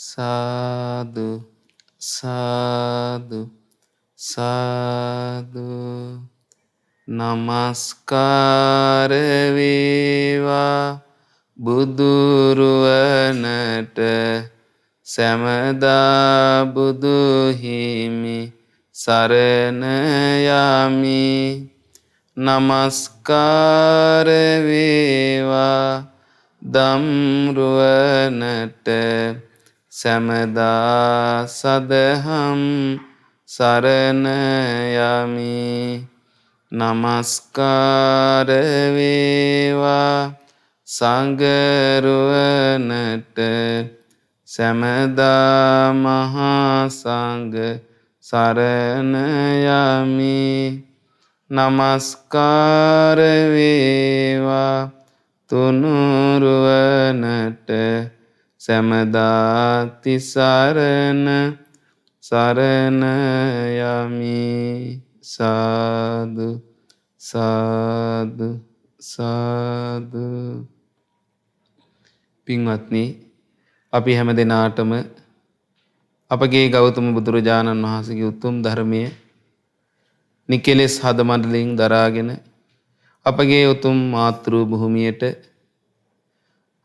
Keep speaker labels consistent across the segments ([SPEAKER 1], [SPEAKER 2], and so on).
[SPEAKER 1] සාදු සාදු සාදු නමස්කාර වේවා බුදුරුවනට සැමදා බුදු හිමි සරණ යමි නමස්කාර වේවා දම්රුවනට සැමදා සදහම් සරණ යමි නමස්කාර වේවා සංඝරුවනට සැමදා මහා සංඝ සරණ යමි නමස්කාර වේවා තුනුරුවනට සැමදා තිසරණ සරණ යමි සාදු සාදු සාදු. පින්වත්නි, අපි හැම දෙනාටම අපගේ ගෞතම බුදුරජාණන් වහන්සේගේ උතුම් ධර්මය නිකලෙස් හදමඩලින් දරාගෙන අපගේ උතුම් මාතෘ භූමියට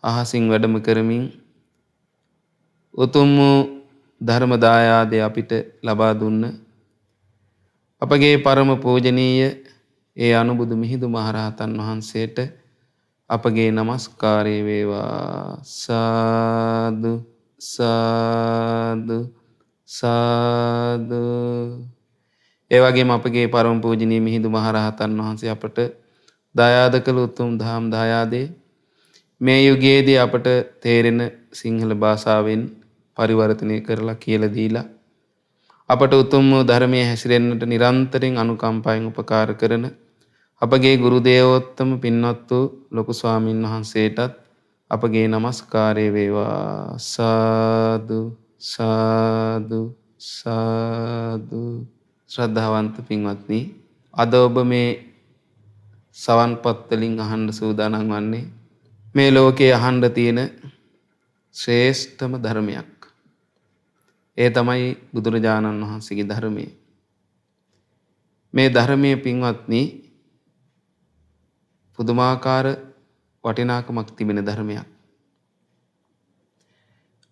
[SPEAKER 1] අහසින් වැඩම කරමින් උතුම් වූ ධර්ම දායාදය අපිට ලබා දුන්න අපගේ පරම පූජනීය ඒ අනුබුදු මිහිඳු මහරහතන් වහන්සේට අපගේ නමස්කාරය වේවා. සාදු සාදු සාදු. ඒ වගේම අපගේ පරම පූජනීය මිහිඳු මහරහතන් වහන්සේ අපට දායාද කළ උතුම් දහම් දායාදේ මේ යුගයේදී අපට තේරෙන සිංහල භාෂාවෙන් පරිවර්තනය කරලා කියලා දීලා අපට උතුම් ධර්මයේ හැසිරෙන්නට නිරන්තරයෙන් අනුකම්පාවෙන් උපකාර කරන අපගේ ගුරු දේවෝත්තම පින්වත් වූ ලොකු ස්වාමින් වහන්සේටත් අපගේ নমස්කාරය වේවා. සාදු සාදු සාදු. ශ්‍රද්ධාවන්ත පින්වත්නි, අද ඔබ මේ සවන්පත් වලින් අහන්න සූදානම් වන්නේ මේ ලෝකේ අහන්න තියෙන ශ්‍රේෂ්ඨම ධර්මයක්. ඒ තමයි බුදුරජාණන් වහන්සේගේ ධර්මය. මේ ධර්මයේ පින්වත්නි පුදුමාකාර වටිනාකමක් තිබෙන ධර්මයක්.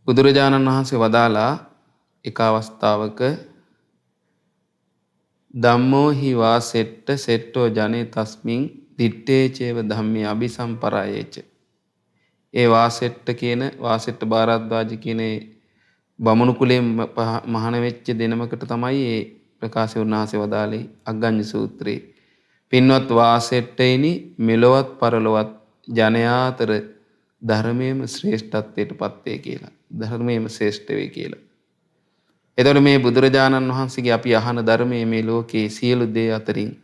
[SPEAKER 1] බුදුරජාණන් වහන්සේ වදාලා එක අවස්ථාවක ධම්මෝ හි වාසෙට්ට සෙට්ටෝ ජනේ තස්මින් දිත්තේ චේව ධම්මේ අபிසම්පරායේච. ඒ වාසෙට්ට කියන වාසෙට්ට භාරද්වාජ කියන බමුණු කුලයෙන් මහාන වෙච්ච දෙනමකට තමයි මේ ප්‍රකාශය උන්වහන්සේ වදාළේ අග්ගඤ්ඤ සූත්‍රයේ. පින්වත් වාසෙට්ටේනි මෙලොවත් පරලොවත් ජනයා අතර ධර්මයේම ශ්‍රේෂ්ඨත්වයට පත් වේ කියලා. ධර්මයේම ශ්‍රේෂ්ඨ වේ කියලා. එතකොට මේ බුදුරජාණන් වහන්සේගේ අපි අහන ධර්මයේ මේ ලෝකේ සියලු දේ අතරින්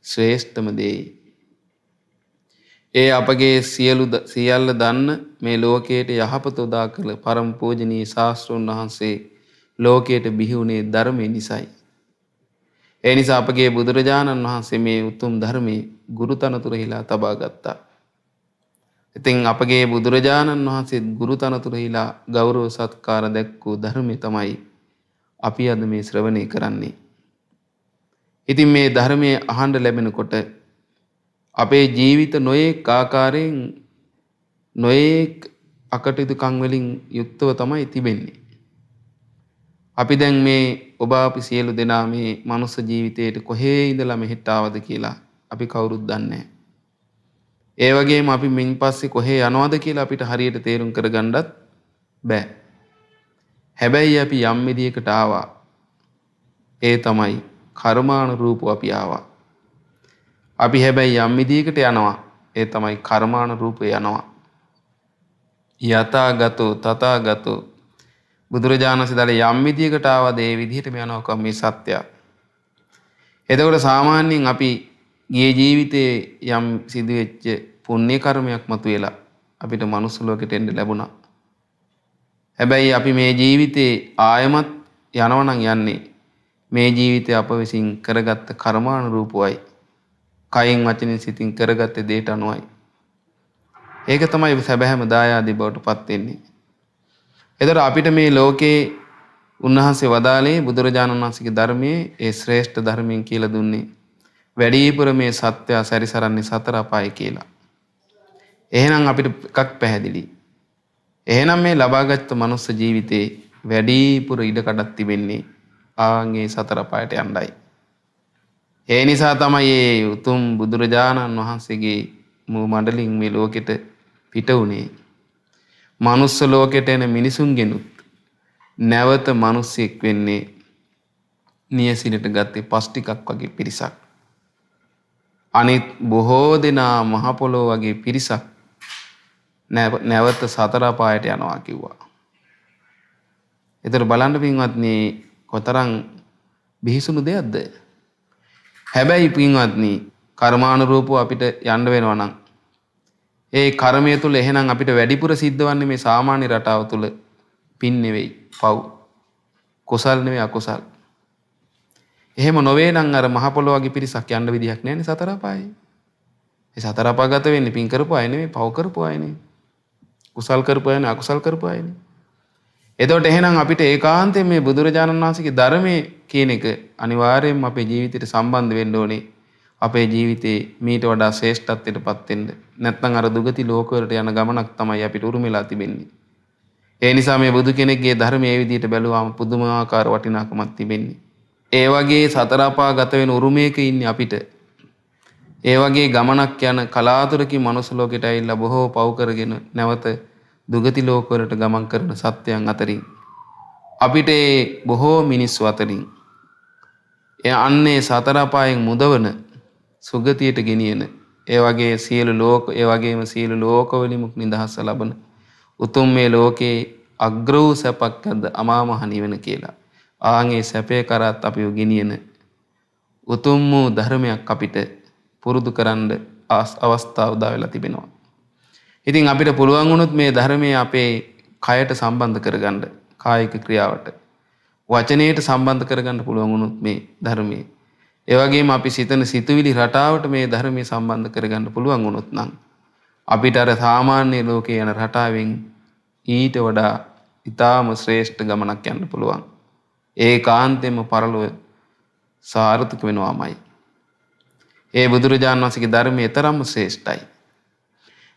[SPEAKER 1] ශ්‍රේෂ්ඨම දේ. ඒ අපගේ සියල්ල දන්න මේ ලෝකයට යහපත උදා කළ පරම පූජනීය ශාස්ත්‍රඥ වහන්සේ ලෝකයට බිහි වුණේ ධර්මයේ නිසයි. ඒ නිසා අපගේ බුදුරජාණන් වහන්සේ මේ උතුම් ධර්මයේ ගුරුතනතුරෙහිලා තබා ගත්තා. ඉතින් අපගේ බුදුරජාණන් වහන්සේ ගුරුතනතුරෙහිලා ගෞරව සත්කාර දැක්වූ ධර්මය තමයි අපි අද මේ ශ්‍රවණය කරන්නේ. ඉතින් මේ ධර්මයේ අහන්න ලැබෙනකොට අපේ ජීවිත නොයෙක් ආකාරයෙන් නොයෙක් අකටයුතුකම් වලින් යුක්තව තමයි තිබෙන්නේ. අපි දැන් මේ ඔබ අපි සියලු දෙනා මේ මනුස්ස ජීවිතයට කොහේ ඉඳලා මෙහෙට ආවද කියලා අපි කවුරුත් දන්නේ නැහැ. ඒ වගේම අපි මින් පස්සේ කොහේ යනවද කියලා අපිට හරියට තේරුම් කරගන්නත් බෑ. හැබැයි අපි යම් විදියකට ආවා. ඒ තමයි කර්මානුරූපව අපි ආවා. අපි හැබැයි යම් විදියකට යනවා. ඒ තමයි කර්මානුරූපව යනවා. යථාගතෝ තථාගතෝ බුදුරජාණන් වහන්සේ යම් විදියකට ආවද ඒ විදිහටම යනවා මේ සත්‍යය. එතකොට සාමාන්‍යයෙන් අපි ගිය ජීවිතේ යම් සිදුවෙච්ච පුණ්‍ය කර්මයක් මතුවෙලා අපිට මනුස්ස ලෝකෙට එන්න ලැබුණා. හැබැයි අපි මේ ජීවිතේ ආයමත් යනවා නම් යන්නේ මේ ජීවිතය අප විසින් කරගත්ත කර්මානුරූපවයි. කයින් වචනෙන් සිතින් කරගත්ත දේට අනුවයි. ඒක තමයි සැබෑම දායාදී බවට පත් වෙන්නේ. එතකොට අපිට මේ ලෝකේ උන්වහන්සේ වදාළේ බුදුරජාණන් වහන්සේගේ ධර්මයේ ඒ ශ්‍රේෂ්ඨ ධර්මයෙන් කියලා දුන්නේ වැඩිපුර මේ සත්‍ය සැරිසරන්නේ සතර අපාය කියලා. එහෙනම් අපිට එකක් පැහැදිලි. එහෙනම් මේ ලබාගත් මනුස්ස ජීවිතේ වැඩිපුර ඉඩ කඩක් තිබෙන්නේ ආන්ගේ සතර අපායට යන්නයි. ඒ නිසා තමයි මේ උතුම් බුදුරජාණන් වහන්සේගේ මූ මණ්ඩලින් මේ ලෝකෙට පිට වුණේ. මනුස්ස ලෝකෙට එන මිනිසුන්ගෙනුත් නැවත මිනිස්සෙක් වෙන්නේ නියසිනට ගත්තේ පස් ටිකක් වගේ පිරිසක්. අනිත් බොහෝ දෙනා මහ පොළොව වගේ පිරිසක් නැවත සතර අපායට යනවා කිව්වා. ඒතර බලන්න පින්වත්නි කොතරම් බිහිසුණු දෙයක්ද? හැබැයි පින්වත්නි කර්මානුරූපව අපිට යන්න වෙනවා නම් ඒ කර්මය තුල එහෙනම් අපිට වැඩිපුර සිද්ධ වන්නේ මේ සාමාන්‍ය රටාව තුල පින් නෙවෙයි පව්. කුසල් නෙවෙයි අකුසල්. එහෙම නොවේ නම් අර මහ පොළොව වගේ පිරිසක් යන්න විදියක් නැහැ නේ සතර අපායේ. ඒ සතර අපාගත වෙන්නේ පින් කරපු අය නෙවෙයි පව් කරපු අයනේ. කුසල් කරපු අයනේ අකුසල් කරපු අයනේ. එතකොට එහෙනම් අපිට ඒකාන්තයෙන් මේ බුදුරජාණන් වහන්සේගේ ධර්මයේ කියන එක අනිවාර්යයෙන්ම අපේ ජීවිතයට සම්බන්ධ වෙන්න ඕනේ. අපේ ජීවිතේ මීට වඩා ශ්‍රේෂ්ඨත්වයටපත් වෙන්න. නැත්නම් අර දුගති ලෝකවලට යන ගමනක් තමයි අපිට උරුමලා තිබෙන්නේ. ඒ නිසා මේ බුදු කෙනෙක්ගේ ධර්මයේ මේ විදිහට බැලුවාම පුදුමාකාර වටිනාකමක් තිබෙන්නේ. ඒ වගේ සතර අපාගත වෙන උරුමයක ඉන්නේ අපිට. ඒ වගේ ගමනක් යන කලාතුරකින් මනුස්ස ලෝකෙට ඇවිල්ලා බොහෝ පව් කරගෙන නැවත දුගති ලෝකවලට ගමන් කරන සත්‍යයන් අතරින් අපිට බොහෝ මිනිස්සු අතරින් අන්නේ සතර අපායෙන් මුදවන සුගතියට ගෙනියන ඒ වගේ සියලු ලෝක ඒ වගේම සියලු ලෝකවලින් මුක් නිදහස ලබන උතුම් මේ ලෝකේ අග්‍ර වූ සැපක් අද අමා මහ නිවන කියලා. ආන්ගේ සැපේ කරත් අපිව ගෙනියන උතුම් වූ ධර්මයක් අපිට පුරුදු කරන්න අවස්ථාව උදා වෙලා තිබෙනවා. ඉතින් අපිට පුළුවන් වුණොත් මේ ධර්මයේ අපේ කයට සම්බන්ධ කරගන්න කායික ක්‍රියාවට වචනයට සම්බන්ධ කරගන්න පුළුවන් වුණොත් මේ ධර්මයේ ඒ වගේම අපි සිතන සිතුවිලි රටාවට මේ ධර්මයේ සම්බන්ධ කරගන්න පුළුවන් වුණොත් නම් අපිට අර සාමාන්‍ය ලෝකේ යන රටාවෙන් ඊට වඩා ඊටාම ශ්‍රේෂ්ඨ ගමනක් යන්න පුළුවන්. ඒකාන්තයෙන්ම පරලොව සාර්ථක වෙනවාමයි. ඒ බුදුරජාණන් වහන්සේගේ ධර්මයේ තරම්ම ශ්‍රේෂ්ඨයි.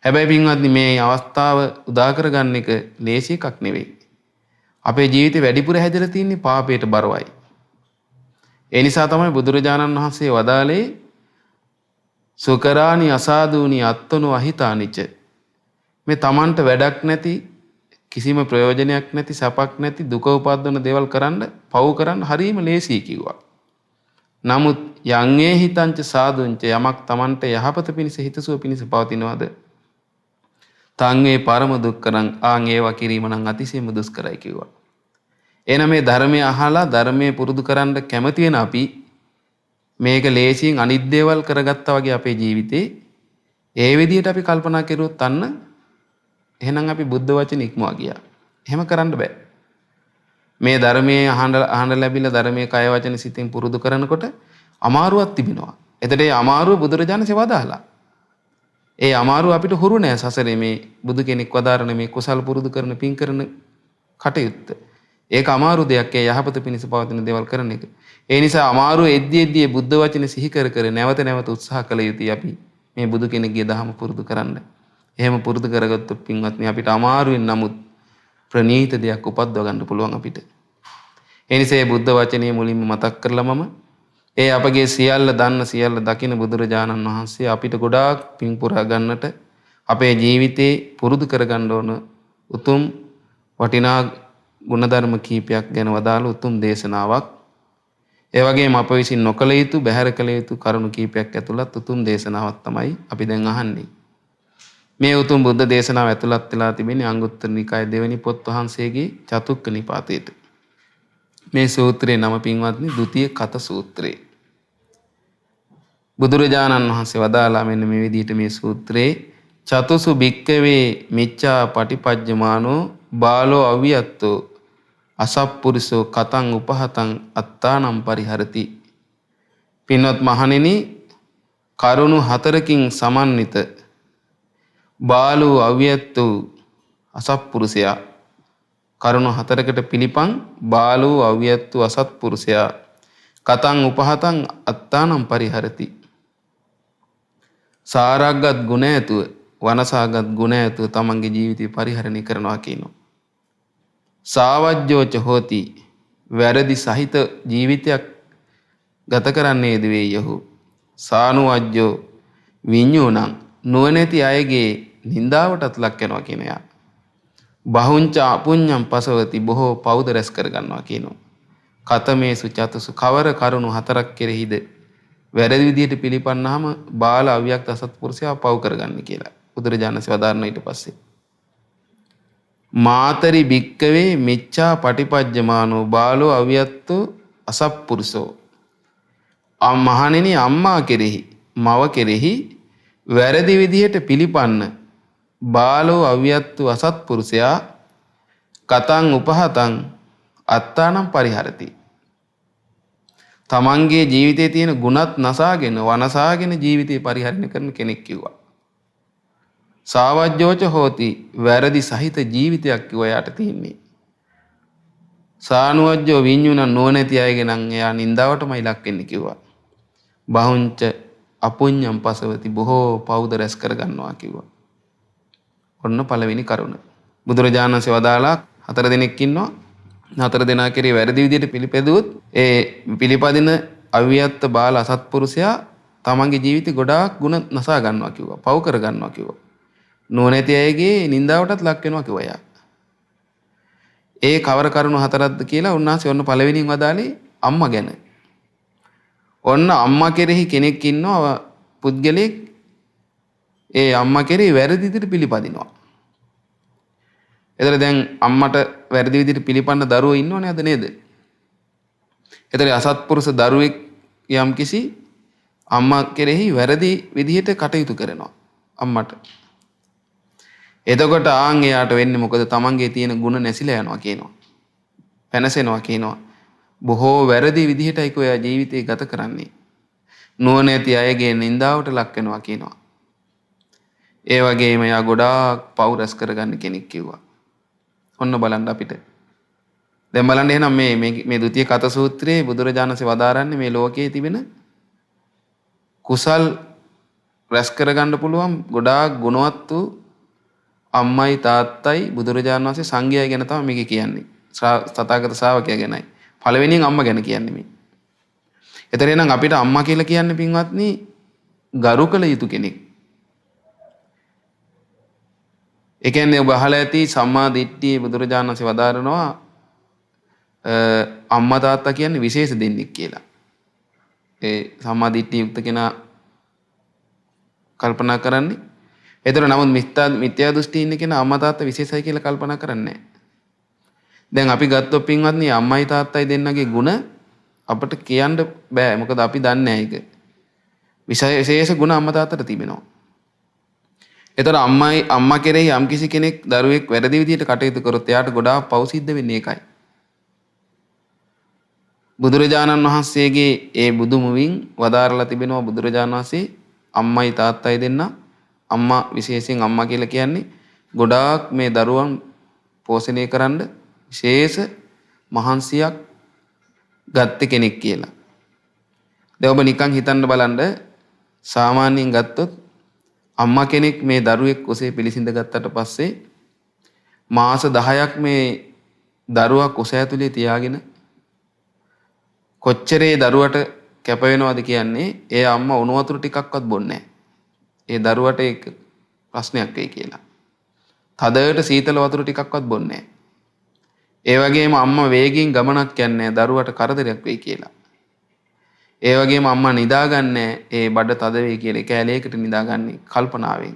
[SPEAKER 1] හැබැයි පින්වත්නි මේ අවස්ථාව උදා කරගන්න එක ලේසි එකක් නෙවෙයි. අපේ ජීවිතේ වැඩිපුර හැදලා තියෙන්නේ පාපයට බරවයි. ඒ නිසා තමයි බුදුරජාණන් වහන්සේ වදාළේ සුකරාණි අසාදූනි අත්තනෝ අහිතානිච. මේ Tamanට වැඩක් නැති කිසිම ප්‍රයෝජනයක් නැති සපක් නැති දුක උපද්දවන දේවල් කරන්න පව් කරන්න හරීම ලේසියි කිව්වා. නමුත් යංගේ හිතංච සාදුංච යමක් Tamanට යහපත පිණිස හිතසුව පිණිස පවතිනවද? තංගේ පරම දුක්කරං ආන් ඒවා කිරීම නම් අතිශයම දුෂ්කරයි කිව්වා. එහෙනම් මේ ධර්මය අහලා ධර්මයේ පුරුදු කරන්න කැමති වෙන අපි මේක ලේසියෙන් අනිත් දේවල් කරගත්තා වගේ අපේ ජීවිතේ ඒ විදිහට අපි කල්පනා කරුවොත් අන්න එහෙනම් අපි බුද්ධ වචන ඉක්මවා ගියා. එහෙම කරන්න බෑ. මේ ධර්මයේ අහන්න ලැබිලා ධර්මයේ කය වචන සිතින් පුරුදු කරනකොට අමාරුවක් තිබෙනවා. එතකොට ඒ අමාරුව බුදුරජාණන්සේ වදාලා. ඒ අමාරුව අපිට හුරු නෑ සසරේ මේ බුදු කෙනෙක් වදාරන මේ කුසල් පුරුදු කරන පින් කරන කටයුත්ත. ඒක අමාරු දෙයක්. ඒ යහපත පිණිස පවතින දේවල් කරන එක. ඒ නිසා අමාරුව එද්දී බුද්ධ වචන සිහි කර කර නැවත නැවත උත්සාහ කළ යුතුයි අපි මේ බුදු කෙනෙක්ගේ දහම පුරුදු කරන්න. එහෙම පුරුදු කරගත්තොත් පින්වත්නි අපිට අමාරුවෙන් නමුත් ප්‍රණීත දෙයක් උපද්දව ගන්න පුළුවන් අපිට. ඒ නිසා මේ බුද්ධ වචනේ මුලින්ම මතක් කරලා මම ඒ අපගේ සියල්ල දන්න සියල්ල දකින බුදුරජාණන් වහන්සේ අපිට ගොඩාක් පින් පුරා ගන්නට අපේ ජීවිතේ පුරුදු කරගන්න ඕන උතුම් වටිනා ගුණධර්ම කීපයක් ගැන වදාළ උතුම් දේශනාවක්. ඒ වගේම අප විසින් නොකළ යුතු බැහැර කළ යුතු කරුණු කීපයක් ඇතුළත් උතුම් දේශනාවක් තමයි අපි දැන් අහන්නේ. මේ උතුම් බුද්ධ දේශනාව ඇතුළත් වෙලා තිබෙන්නේ අංගුත්තර නිකාය දෙවෙනි පොත් වහන්සේගේ චතුක්ක නිපාතයේට. මේ සූත්‍රයේ නම පින්වත්නි ဒုတိ ය කත සූත්‍රය. බුදුරජාණන් වහන්සේ වදාලා මෙන්න මේ විදිහට මේ සූත්‍රයේ චතුසු භික්කවේ මිච්ඡා පටිපජ්ජමානෝ බාලෝ අවියත්තෝ අසප්පුරිසෝ කතං උපහතං අත්තානම් පරිහරති. පින්වත් මහණෙනි කරුණු හතරකින් සමන්විත බාලෝ අවියත්තෝ අසප්පුරුෂයා කරුණු හතරකට පිළිපන් බාලෝ අව්‍යත්තු අසත්පුරුෂයා කතං උපහතං අත්තානම් පරිහරති. සාරග්ගත් ගුණ ඇතුව වනසාගත් ගුණ ඇතුව තමන්ගේ ජීවිතය පරිහරණය කරනවා කියනවා. සාවජ්ජෝච හෝති වැරදි සහිත ජීවිතයක් ගත කරන්නේ දෙවේයහු. සානුවජ්ජෝ විඤ්ඤුණං නුවණැති අයගේ නින්දාවටත් ලක් වෙනවා කියන යා. බහුංච අපුඤ්ඤං පසවති බොහෝ පෞද රැස් කර ගන්නවා කියනවා. කතමේසු චතුසු කවර කරුණු හතරක් කෙරෙහිද වැරදි විදියට පිළිපන්නාම බාල අව්‍යක්ත අසත්පුරුෂයා පව් කරගන්නේ කියලා බුදුරජාණන් වදාරන ඊට පස්සේ මාතරි භික්කවේ මිච්ඡා පටිපජ්ජමානෝ බාලෝ අව්‍යත්තෝ අසත්පුරුෂෝ. මහණෙනි අම්මා කෙරෙහි මව කෙරෙහි වැරදි විදියට පිළිපන්න බාලෝ අව්‍යත්තු අසත්පුරුෂයා කතං උපහතං අත්තානම් පරිහරති. තමන්ගේ ජීවිතයේ තියෙන ගුණත් නසාගෙන වනසාගෙන ජීවිතේ පරිහරණය කරන කෙනෙක් කිව්වා. සාවජ්ජෝච හෝති වැරදි සහිත ජීවිතයක් කිව්වා යාට තියෙන්නේ. සානුවජ්ජෝ විඤ්ඤුණ නොනැති අයගේ නම් එයා නින්දාවටමයි ලක් වෙන්නේ කිව්වා. බහුංච අපුඤ්ඤං පසවති බොහෝ පෞද රැස් කර ගන්නවා කිව්වා. ඔන්න පළවෙනි කරුණ. බුදුරජාණන් වහන්සේ වදාලා 4 දෙනෙක් ඉන්නවා. 4 දෙනා කෙරේ වැරදි විදියට පිළිපැදුවොත් ඒ පිළිපදින අවියත්ත බාල අසත්පුරුෂයා තමන්ගේ ජීවිතේ ගොඩාක් ಗುಣ නසා ගන්නවා කිව්වා. පව් කර ගන්නවා කිව්වා. නොනැති අයගේ නින්දාවටත් ලක් වෙනවා කිව්වා යා. ඒ කවර කරුණු හතරක්ද කියලා උන්වහන්සේ ඔන්න පළවෙනියෙන් වදාළේ අම්මා ගැන. ඔන්න අම්මා කෙරෙහි කෙනෙක් ඉන්නවා පුද්ගලෙක් ඒ අම්මා කෙරෙහි වැරදි විදිහට පිළිපදිනවා. එතන දැන් අම්මට වැරදි විදිහට පිළිපන්න දරුවෝ ඉන්නවනේ අද නේද? එතන අසත්පුරුෂ දරුවෙක් යම් කිසි අම්මා කෙරෙහි වැරදි විදිහට කටයුතු කරනවා අම්මට. එතකොට ආන් එයාට වෙන්නේ මොකද? තමන්ගේ තියෙන ಗುಣ නැසිලා යනවා කියනවා. පැනසෙනවා කියනවා. බොහෝ වැරදි විදිහටයි කොයා ජීවිතේ ගත කරන්නේ. නුවණැති අයගේ නින්දාවට ලක් වෙනවා කියනවා. ඒ වගේම යා ගොඩාක් පව් රැස් කරගන්න කෙනෙක් කිව්වා. ඔන්න බලන්න අපිට. දැන් බලන්න එහෙනම් මේ ဒုတိ ය කත සූත්‍රයේ බුදුරජාණන්සේ වදාරන්නේ මේ ලෝකයේ තිබෙන කුසල් රැස් කරගන්න පුළුවන් ගොඩාක් ගුණවත් වූ අම්මයි තාත්තයි බුදුරජාණන් වහන්සේ සංඝයා ගැන තමයි මේක කියන්නේ. තථාගත ශ්‍රාවකයා ගැනයි. පළවෙනියෙන් අම්මා ගැන කියන්නේ මේ. එතන නම් අපිට අම්මා කියලා කියන්නේ පින්වත්නි ගරු කළ යුතු කෙනෙක්. ඒ කියන්නේ ඔබ අහලා ඇති සම්මා දිට්ඨිය බුදුරජාණන් වහන්සේ වදාරනවා අම්මා තාත්තා කියන්නේ විශේෂ දෙන්නෙක් කියලා. ඒ සම්මා දිට්ඨිය යුක්ත කෙනා කල්පනා කරන්නේ. ඒතර නමුත් මිත්‍යා දෘෂ්ටි ඉන්න කෙනා අම්මා තාත්තා විශේෂයි කියලා කල්පනා කරන්නේ නැහැ. දැන් අපි ගත්තොත් පින්වත්නි අම්මයි තාත්තයි දෙන්නගේ ಗುಣ අපිට කියන්න බෑ. මොකද අපි දන්නේ නැහැ ඒක. විශේෂ ගුණ අම්මා තාත්තට තිබෙනවා. ඒතර අම්මා කෙරෙහි යම් කිසි කෙනෙක් දරුවෙක් වැරදි විදිහට කටයුතු කරොත් එයාට ගොඩාක් පව් සිද්ධ වෙන්නේ ඒකයි. බුදුරජාණන් වහන්සේගේ ඒ බුදු මුවින් වදාරලා තිබෙනවා බුදුරජාණන් වහන්සේ අම්මයි තාත්තයි දෙන්න අම්මා විශේෂයෙන් අම්මා කියලා කියන්නේ ගොඩාක් මේ දරුවන් පෝෂණය කරන්න විශේෂ මහන්සියක් ගත්ත කෙනෙක් කියලා. දැන් ඔබ නිකන් හිතන්න බලන්න සාමාන්‍යයෙන් ගත්තොත් අම්මා කෙනෙක් මේ දරුවෙක් ඔසේ පිළිසිඳ ගත්තට පස්සේ මාස 10ක් මේ දරුවා කුස ඇතුලේ තියාගෙන කොච්චරේ දරුවට කැප වෙනවද කියන්නේ ඒ අම්මා උණු වතුර ටිකක්වත් බොන්නේ නැහැ. ඒ දරුවට ඒක ප්‍රශ්නයක් වෙයි කියලා. තදයට සීතල වතුර ටිකක්වත් බොන්නේ නැහැ. ඒ වගේම අම්මා වේගින් ගමනක් යන්නේ දරුවට කරදරයක් වෙයි කියලා. ඒ වගේම අම්මා නිදාගන්නේ ඒ බඩ තද වෙයි කියලා කැලේකට නිදාගන්නේ කල්පනාවෙන්.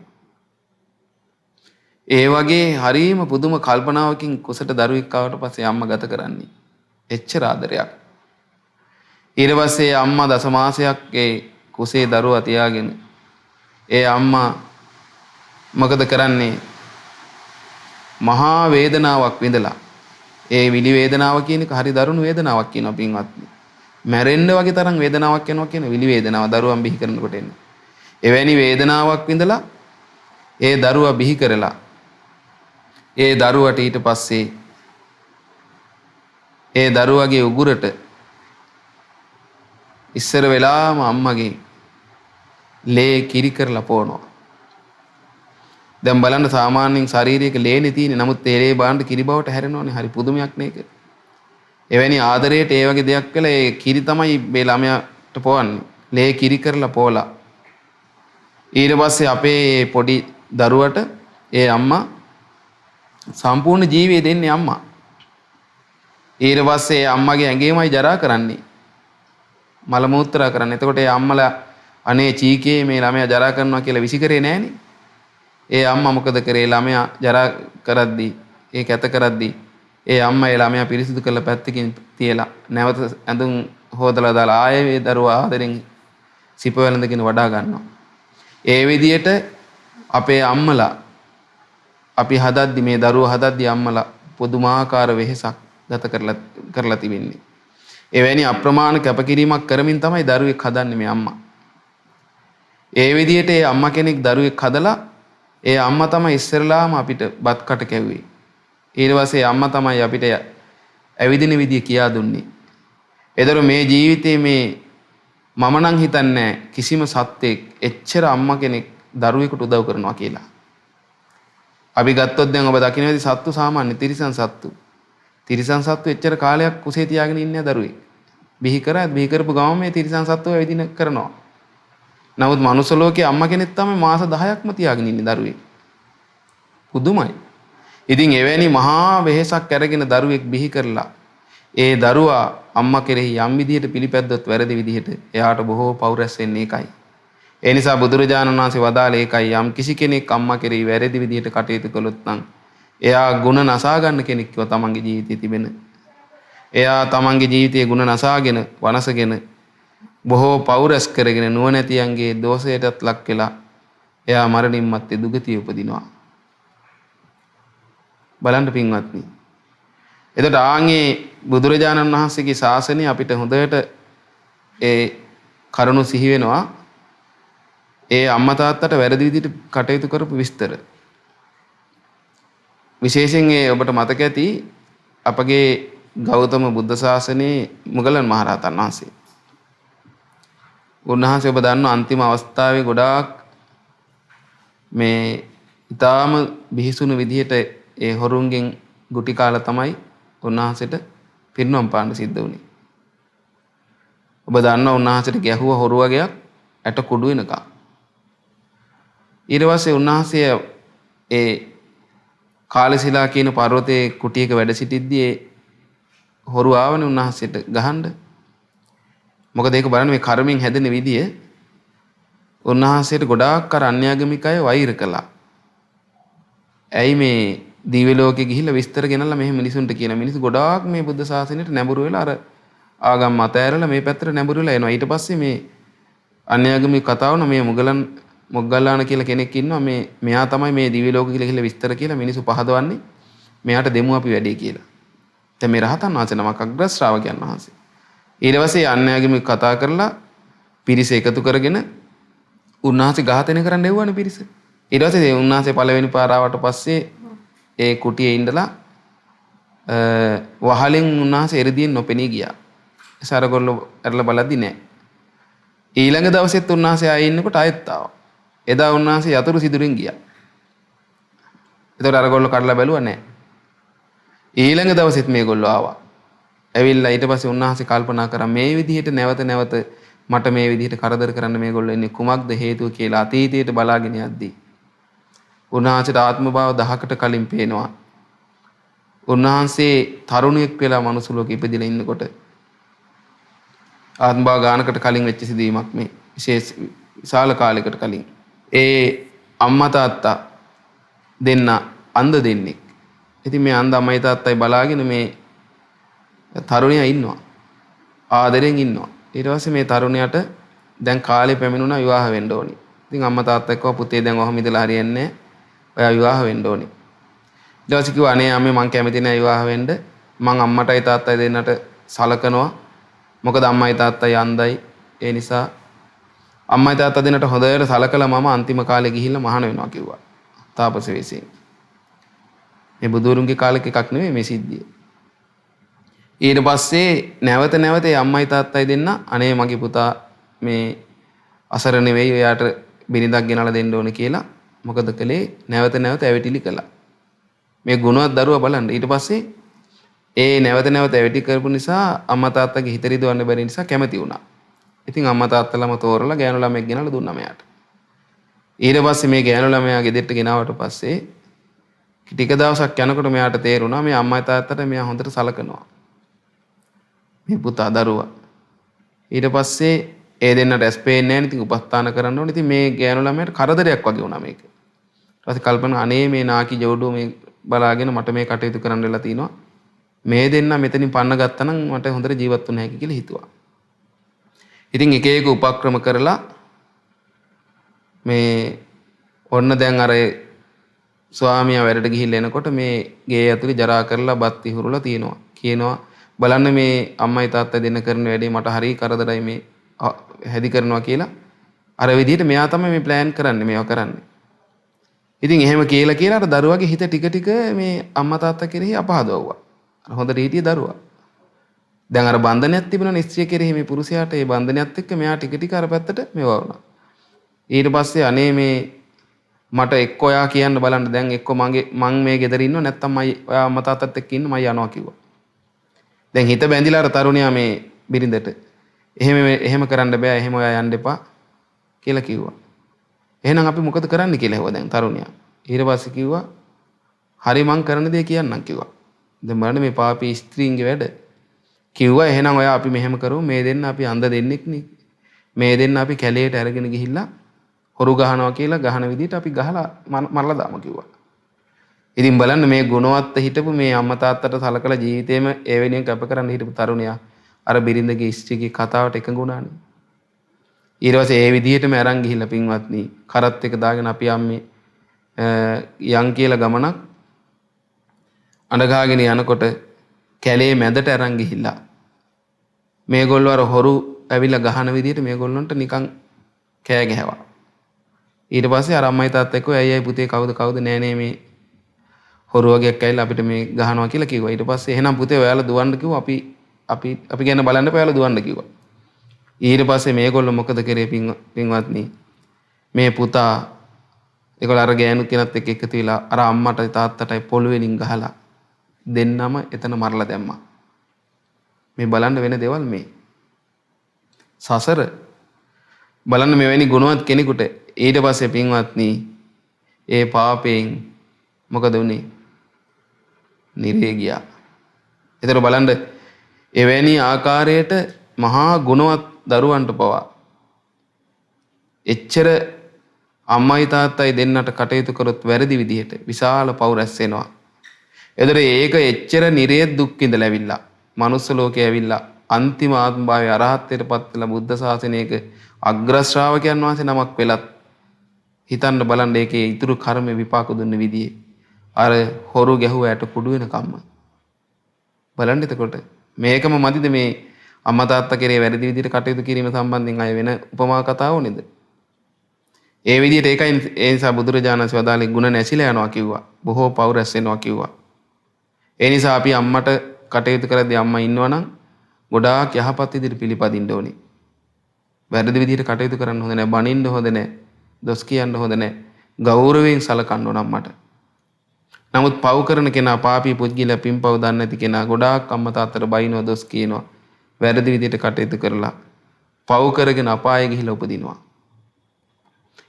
[SPEAKER 1] ඒ වගේ හරීම පුදුම කල්පනාවකින් කුසට දරුවෙක් ආවට පස්සේ අම්මා ගත කරන්නේ. එච්චර ආදරයක්. ඊට පස්සේ අම්මා දස මාසයක් ඒ කුසේ දරුවා තියාගෙන ඒ අම්මා මොකද කරන්නේ? මහා වේදනාවක් විඳලා ඒ විලි වේදනාව කියන එක හරි දරුණු වේදනාවක් කියනවා පින්වත්නි. මැරෙන්න වගේ තරම් වේදනාවක් යනවා කියන විලි වේදනාව දරුවන් බිහි කරනකොට එන්නේ. එවැනි වේදනාවක් විඳලා ඒ දරුවා බිහි කරලා ඒ දරුවට ඊට පස්සේ ඒ දරුවගේ උගුරට ඉස්සර වෙලාම අම්මගේ ලේ කිරි කරලා පොනවා. දැන් බලන්න සාමාන්‍යයෙන් ශරීරයක ලේනේ තියෙන්නේ. නමුත් ඒ ලේ බාන්න කිරි බවට හැරෙනවනේ. හරි පුදුමයක් නේක. එවැනි ආදරයට ඒ වගේ දෙයක් කළා. ඒ කිරි තමයි මේ ළමයාට පොවන්නේ. ලේ කිරි කරලා පොලා. ඊට පස්සේ අපේ පොඩි දරුවට ඒ අම්මා සම්පූර්ණ ජීවිතය දෙන්නේ අම්මා. ඊට පස්සේ අම්මගේ ඇඟේමයි ජරා කරන්නේ. මල මූත්‍රා කරන්නේ. එතකොට ඒ අම්මලා අනේ චීකේ මේ ළමයා ජරා කරනවා කියලා විසිකරේ නෑනේ. ඒ අම්මා මොකද කරේ? ළමයා ජරා කරද්දී, ඒ කැත කරද්දී ඒ අම්මා ඒ ළමයා පිරිසිදු කරලා පැත්තකින් තියලා නැවත ඇඳුම් හොදලා දාලා ආයේ ඒ දරුවා ආදරෙන් සිප වැළඳගෙන වඩා ගන්නවා. ඒ විදියට අපේ අම්මලා අපි හදද්දි මේ දරුවා හදද්දි අම්මලා පුදුමාකාර වෙහෙසක් ගත කරලා තිබෙන්නේ. එවැනි අප්‍රමාණ කැපකිරීමක් කරමින් තමයි දරුවෙක් හදන්නේ මේ අම්මා. ඒ විදියට ඒ අම්මා කෙනෙක් දරුවෙක් හදලා ඒ අම්මා තමයි ඉස්සරලාම අපිට බත් කට කැව්වේ. ඊට පස්සේ අම්මා තමයි අපිට ඇවිදින විදිය කියා දුන්නේ. ඒතර මේ ජීවිතේ මේ මම නම් හිතන්නේ කිසිම සත්වෙක් එච්චර අම්මා කෙනෙක් දරුවෙකුට උදව් කරනවා කියලා. අපි ගත්තොත් දැන් ඔබ දකින්න ඇති සත්තු සාමාන්‍ය තිරිසන් සත්තු. තිරිසන් සත්තු එච්චර කාලයක් කුසේ තියාගෙන ඉන්නේ දරුවෙක්. බිහි කරපු ගමන් මේ තිරිසන් සත්තු ඇවිදින කරනවා. නමුත් මනුස්ස ලෝකයේ අම්මා කෙනෙක් තමයි මාස 10ක්ම තියාගෙන ඉන්නේ දරුවෙක්. පුදුමයි. ඉතින් එවැනි මහා වෙහෙසක් අරගෙන දරුවෙක් බිහි කරලා ඒ දරුවා අම්මා කෙරෙහි යම් විදිහට පිළිපැද්දොත් වැරදි විදිහට එයාට බොහෝ පව් රැස් වෙන්නේ ඒකයි. ඒ නිසා බුදුරජාණන් වහන්සේ වදාළේ ඒකයි. යම් කිසි කෙනෙක් අම්මා කෙරෙහි වැරදි විදිහට කටයුතු කළොත් නම් එයා ಗುಣ නසා ගන්න කෙනෙක්ව තමන්ගේ ජීවිතේ තිබෙන. එයා තමන්ගේ ජීවිතයේ ಗುಣ නසාගෙන වනසගෙන බොහෝ පව් රැස් කරගෙන නුවණැතියන්ගේ දෝෂයටත් ලක් වෙලා එයා මරණින් මත්තේ දුගතිය උපදිනවා. බලන්න පින්වත්නි. එතකොට ආන්ගේ බුදුරජාණන් වහන්සේගේ ශාසනය අපිට හොඳට ඒ කරුණු සිහි වෙනවා. ඒ අම්මා තාත්තට වැරදි විදිහට කටයුතු කරපු විස්තර. විශේෂයෙන් ඒ ඔබට මතක ඇති අපගේ ගෞතම බුද්ධ ශාසනයේ මුගලන් මහරහතන් වහන්සේ. උන්වහන්සේ ඔබ දන්න අන්තිම අවස්ථාවේ ගොඩාක් මේ ඊටාම බිහිසුණු විදිහට ඒ හොරුන්ගෙන් ගුටි කාලා තමයි උන්වහන්සේට පිරිනොම් පාන්න සිද්ධ වුණේ. ඔබ දන්නවා උන්වහන්සේට ගැහුව හොරු වගේක් ඇට කුඩු වෙනකම්. ඊට පස්සේ උන්වහන්සේ ඒ කාලශිලා කියන පර්වතයේ කුටියක වැඩ සිටිද්දී ඒ හොරු ආවනේ උන්වහන්සේට ගහන්න. මොකද ඒක බලන්න මේ කර්මෙන් හැදෙන විදිය උන්වහන්සේට ගොඩාක් අර අන්‍යාගමික අය වෛර කළා. ඇයි මේ දිව්‍ය ලෝකෙ ගිහිල්ලා විස්තර ගෙනල්ලා මෙහෙම මිනිසුන්ට කියන මිනිස්සු ගොඩාක් මේ බුද්ධ ශාසනයට නැඹුරු වෙලා අර ආගම් මත ඇරලා මේ පැත්තට නැඹුරු වෙලා එනවා. ඊට පස්සේ මේ අන්‍යාගමික කතාවන මේ මොග්ගල්ලාන කියලා කෙනෙක් ඉන්නවා මෙයා තමයි මේ දිව්‍ය ලෝක කියලා ගිහිල්ලා විස්තර කියලා මිනිස්සු පහදවන්නේ. මෙයාට දෙමු අපි වැඩේ කියලා. දැන් මේ රහතන් වහන්සේ නමක් අග්‍ර ශ්‍රාවකයන් වහන්සේ. ඊට පස්සේ අන්‍යාගමික කතා කරලා පිරිස එකතු කරගෙන උන්වහන්සේ ඝාතනය කරන්න එවුවානේ පිරිස. ඊට පස්සේ උන්වහන්සේ පළවෙනි පාර ආවට පස්සේ ඒ කුටියේ ඉඳලා වහලෙන් උන්වහන්සේ එරදියෙන් නොපෙනී ගියා. සරගොල්ලෝ ඇරලා බලද්දි නෑ. ඊළඟ දවසෙත් උන්වහන්සේ ආයෙ ඉන්නකොට ආයෙත් ආවා. එදා උන්වහන්සේ යතුරු සිදුරින් ගියා. ඒතකොට අරගොල්ලෝ කඩලා බැලුවා නෑ. ඊළඟ දවසෙත් මේගොල්ලෝ ආවා. ඇවිල්ලා ඊට පස්සේ උන්වහන්සේ කල්පනා කරා මේ විදිහට නැවත මට මේ විදිහට කරදර කරන්න මේගොල්ලෝ ඉන්නේ කුමක්ද හේතුව කියලා අතීතයට බලාගෙන යද්දී උන්වහන්සේට ආත්ම භාව 10කට කලින් පේනවා. උන්වහන්සේ තරුණියෙක් වෙලා මනුස්ස ලෝකෙ ඉපදිලා ඉන්නකොට ආත්ම භාව ගානකට කලින් වෙච්ච සිදුවීමක් මේ විශාල කාලයකට කලින්. ඒ අම්මා තාත්තා දෙන්න අන්ධ දෙන්නෙක්. ඉතින් මේ අන්ධ අම්මයි තාත්තයි බලාගෙන මේ තරුණියා ඉන්නවා. ආදරෙන් ඉන්නවා. ඊට පස්සේ මේ තරුණයාට දැන් කාලේ පැමිණුණා විවාහ වෙන්න ඕනි. ඉතින් අම්මා තාත්තා එක්කව පුතේ දැන් ඔහොම ඉඳලා හරියන්නේ නැහැ. ඔයා විවාහ වෙන්න ඕනි. ඊට පස්සේ කිව්වා අනේ අම්මේ මං කැමති නැහැ විවාහ වෙන්න. මං අම්මටයි තාත්තයි දෙන්නට සලකනවා. මොකද අම්මයි තාත්තයි අන්ධයි. ඒ නිසා අම්මයි තාත්තා දෙන්නට හොඳට සලකලා මම අන්තිම කාලේ ගිහිල්ලා මහාන වෙනවා කිව්වා. තාපස වෙසින්. මේ බුදුරුන්ගේ කාලෙක එකක් නෙවෙයි මේ සිද්ධිය. ඊට පස්සේ නැවත නැවත අම්මයි තාත්තයි දෙන්න අනේ මගේ පුතා මේ අසරණ වෙයි එයාට බිරිඳක් ගෙනලා දෙන්න ඕනේ කියලා මොකද කළේ නැවත නැවත ඇවිටිලි කළා. මේ ගුණවත් දරුවා බලන්න ඊට පස්සේ ඒ නැවත නැවත ඇවිටි කරපු නිසා අම්මා තාත්තගේ හිත රිදවන්න බැරි නිසා කැමති වුණා. ඉතින් අම්මා තාත්තලාම තෝරලා ගෑනු ළමයෙක් ගෙනලා දුන්නා මෙයාට. ඊට පස්සේ මේ ගෑනු ළමයා ගෙදරට ගෙනාවට පස්සේ ටික දවසක් යනකොට මෙයාට තේරුණා මේ අම්මා තාත්තට මෙයා හොඳට සලකනවා. මේ පුතා දරුවා. ඊට පස්සේ ඒ දෙන්නට ඇස් පේන්නේ නැහැ නේ. ඉතින් උපස්ථාන කරන්න ඕනේ. ඉතින් මේ ගෑනු ළමයාට කරදරයක් වගේ වුණා මේක. ඊට පස්සේ කල්පනා අනේ මේ නාකි ජෝඩුව මේ බලාගෙන මට මේ කටයුතු කරන්න වෙලා තිනවා. මේ දෙන්න මෙතනින් පන්න ගත්තා නම් මට හොඳට ජීවත් වෙන්න හැකි කියලා හිතුවා. ඉතින් එක එක උපක්‍රම කරලා මේ ඔන්න දැන් අර ස්වාමියා වැඩට ගිහිල්ලා එනකොට මේ ගේ ඇතුලේ ජරා කරලා බත් ඉහුරුලා තියනවා. කියනවා බලන්න මේ අම්මයි තාත්තයි දෙන්න කරන වැඩේ මට හරි කරදරයි මේ හැදි කරනවා කියලා. අර විදිහට මෙයා තමයි මේ ප්ලෑන් කරන්නේ මේවා කරන්නේ. ඉතින් එහෙම කියලා අර දරුවාගේ හිත ටික ටික මේ අම්මා තාත්තා කෙරෙහි අපහදවුවා. හොඳට හිටිය දරුවා. දැන් අර බන්ධනයක් තිබුණා ස්ත්‍රිය කෙරෙහි මේ පුරුෂයාට ඒ බන්ධනයත් එක්ක මෙයා ටික ටික අර පැත්තට මෙවා වුණා. ඊට පස්සේ අනේ මේ මට එක්ක ඔයා කියන්න බලන්න දැන් එක්ක මං මේ ගෙදර ඉන්නව නැත්තම් මයි ඔයා අම්මා තාත්තත් එක්ක ඉන්න මයි යනවා කිව්වා. දැන් හිත බැඳිලා අර තරුණයා මේ බිරිඳට එහෙම කරන්න බෑ එහෙම ඔයා යන්න එපා කියලා කිව්වා. එහෙනම් අපි මොකද කරන්න කියලා හෙව්වා දැන් තරුණයා. ඊට පස්සේ කිව්වා හරි මං කරන දේ කියන්නම් කිව්වා. දැන් බලන්න මේ පාපී ස්ත්‍රීන්ගේ වැඩ. කිව්වා එහෙනම් ඔයා අපි මෙහෙම කරමු මේ දෙන්න අපි අඳ දෙන්නෙක් නේ. මේ දෙන්න අපි කැලේට අරගෙන ගිහිල්ලා හොරු ගහනවා කියලා ගහන විදිහට අපි ගහලා මරලා දාමු කිව්වා. ඉතින් බලන්න මේ ගුණවත් හිටපු මේ අම්මා තාත්තට සලකලා ජීවිතේම ඒ වෙනින් කැප කරන්න හිටපු තරුණයා අර බිරිඳගේ ස්ත්‍රීගේ කතාවට එකඟ වුණානේ. ඊට පස්සේ ඒ විදිහටම අරන් ගිහිල්ලා පින්වත්නි කරත් එක දාගෙන අපි අම්මේ යන් කියලා ගමනක් අඬගාගෙන යනකොට කැලේ මැදට අරන් ගිහිල්ලා මේගොල්ලෝ අර හොරු ඇවිල්ලා ගහන විදිහට මේගොල්ලන්ට නිකන් කෑ ගැහුවා. ඊට පස්සේ අර අම්මයි තාත්තයි කිව්වා අයියයි පුතේ කවුද නෑ නේ මේ හොරු වගේක් ඇවිල්ලා අපිට මේ ගහනවා කියලා කිව්වා. ඊට පස්සේ එහෙනම් පුතේ ඔයාලා දුවන්න කිව්වා අපි ගැන බලන්න ඔයාලා දුවන්න කිව්වා. ඊට පස්සේ මේගොල්ලෝ මොකද කරේ පින්වත්නි මේ පුතා ඒගොල්ලෝ අර ගෑනු කෙනත් එක්ක එකතු වෙලා අර අම්මට තාත්තටයි පොළවෙනින් ගහලා දෙන්නම එතන මරලා දැම්මා. මේ බලන්න වෙන දේවල් මේ සසර බලන්න මෙවැනි ගුණවත් කෙනෙකුට ඊට පස්සේ පින්වත්නි ඒ පාපයෙන් මොකද වුනේ? නිරේ ගියා. ඒතර බලන්න එවැනි ආකාරයට මහා ගුණවත් දරුවන්ට පවා එච්චර අම්මයි තාත්තයි දෙන්නට කටයුතු කරොත් වැරදි විදිහට විශාල පව් රැස් වෙනවා. ඒතර ඒක එච්චර නිරේ දුක් විඳලා ඇවිල්ලා මනුස්ස ලෝකේ ඇවිල්ලා අන්තිම ආත්ම භාවයේ අරහත්ත්වයට පත් වෙලා බුද්ධ ශාසනයක අග්‍ර ශ්‍රාවකයන් වහන්සේ නමක් වෙලත් හිතන්න බලන්න ඒකේ ඉතුරු කර්ම විපාක දුන්න විදිහේ අර හොරු ගැහුවාට කුඩු වෙන කම්ම බලන්න. එතකොට මේකම මදිද මේ අම්මා තාත්තා කෙරේ වැරදි විදිහට කටයුතු කිරීම සම්බන්ධයෙන් අය වෙන උපමා කතාව නේද? ඒ විදිහට ඒකයි ඒ නිසා බුදුරජාණන් වහන්සේ වදාළේ ගුණ නැසිලා යනවා කිව්වා. බොහෝ පව් රැස් වෙනවා කිව්වා. ඒ නිසා අපි අම්මට කටයුතු කරද්දී අම්මා ඉන්නවනම් ගොඩාක් යහපත් විදිහට පිළිපදින්න ඕනේ. වැරදි විදිහට කටයුතු කරන්න හොඳ නැහැ. බනින්න හොඳ නැහැ. දොස් කියන්න හොඳ නැහැ. ගෞරවයෙන් සලකන්න ඕන අම්මට. නමුත් පව් කරන කෙනා පාපී පුද්ගලයා පින්පව් දන්නේ නැති කෙනා ගොඩාක් අම්මා තාත්තට බයිනවා දොස් කියනවා. වැරදි විදිහට කටයුතු කරලා පව් කරගෙන අපායේ ගිහිලා උපදිනවා.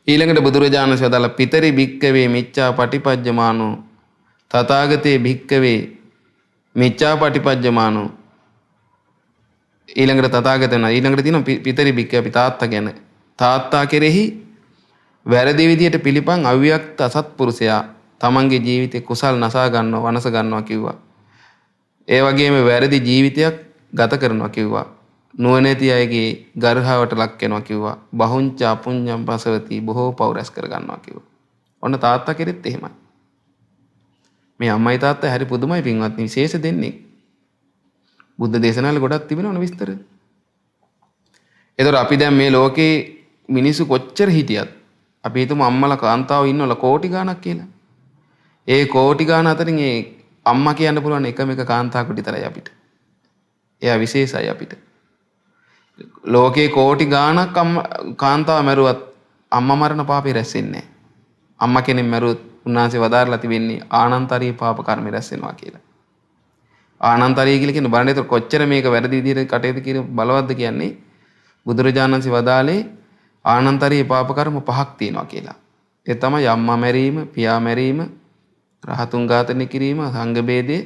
[SPEAKER 1] ඊළඟට බුදුරජාණන් වහන්සේ වදාළ පිතරි භික්කවේ මිච්ඡා පටිපජ්ජමානෝ තථාගතේ භික්කවේ මිච්ඡා පටිපජ්ජමානෝ ඊළඟට තථාගතයන් ඊළඟට තියෙනවා පිතරි භික්කවේ අපි තාත්තා ගැන තාත්තා කෙරෙහි වැරදි විදියට පිළිපන් අව්‍යක්ත අසත්පුරුෂයා තමන්ගේ ජීවිතේ කුසල් නසා ගන්නවා වනස ගන්නවා කිව්වා. ඒ වගේම වැරදි ජීවිතයක් ගත කරනවා කිව්වා. නුවණැති අයගේ ගර්හවට ලක් වෙනවා කිව්වා. බහුංච අපුඤ්ඤම් පසවති බොහෝ පව් රැස් කර ගන්නවා කිව්වා. ඔන්න තාත්තා කෙරෙත් එහෙමයි. මේ අම්මයි තාත්තා හරි පුදුමයි පින්වත්නි විශේෂ දෙන්නේ. බුද්ධ දේශනාවල ගොඩක් තිබෙනවනේ විස්තර. ඒතර අපි දැන් මේ ලෝකේ මිනිස්සු කොච්චර හිටියත් අපි හිතමු අම්මලා කාන්තාවෝ ඉන්නවල කෝටි ගාණක් කියලා. ඒ කෝටි ගාණ අතරින් ඒ අම්මා කියන්න පුළුවන් එකම එක කාන්තාවකට විතරයි අපිට. එයා විශේෂයි අපිට. ලෝකේ කෝටි ගාණක් කාන්තාව මැරුවත් අම්මා මරණ පාපේ රැස් වෙන්නේ නැහැ. අම්මා කෙනෙක් මැරුවොත් උන්වහන්සේ වදාරලා තිබෙන්නේ ආනන්තරීය පාප කර්ම රැස් වෙනවා කියලා. ආනන්තරීය කියලා කියන බලන්න ඒතර කොච්චර මේක වැරදි විදිහට කටයුතු කිරීම බලවත්ද කියන්නේ බුදුරජාණන් වහන්සේ වදාලේ ආනන්තරීය පාප කර්ම 5ක් තියෙනවා කියලා. ඒ තමයි අම්මා මැරීම, පියා මැරීම, රහතුන් ඝාතනය කිරීම, සංඝ බේදේ,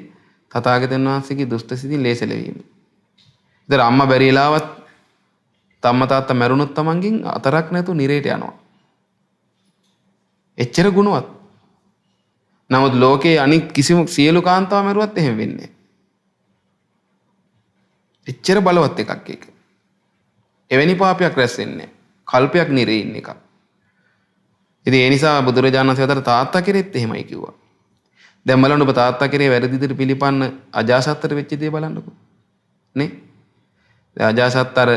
[SPEAKER 1] තථාගතයන් වහන්සේගේ දුෂ්ට සිතින් ලේසලවීම. ඉතින් අම්මා බැරිලාවත් තම්ම තාත්තා මැරුණොත් තමන්ගෙන් අතරක් නැතුව නිරේට යනවා. එච්චර ගුණවත්. නමුත් ලෝකේ අනිත් කිසිම සියලු කාන්තාව මැරුවත් එහෙම වෙන්නේ නැහැ. එච්චර බලවත් එකක් ඒක. එවැනි පාපයක් රැස් වෙන්නේ නැහැ. කල්පයක් නිරේ ඉන්න එකක්. ඉතින් ඒ නිසා බුදුරජාණන් වහන්සේ අතර තාත්තා කෙරෙත් එහෙමයි කිව්වා. දැන් බලන්න ඔබ තාත්තා කෙරේ වැරදි විදිහට පිළිපන්න අජාසත්තට වෙච්ච දේ බලන්නකෝ. නේ? දැන් අජාසත් අර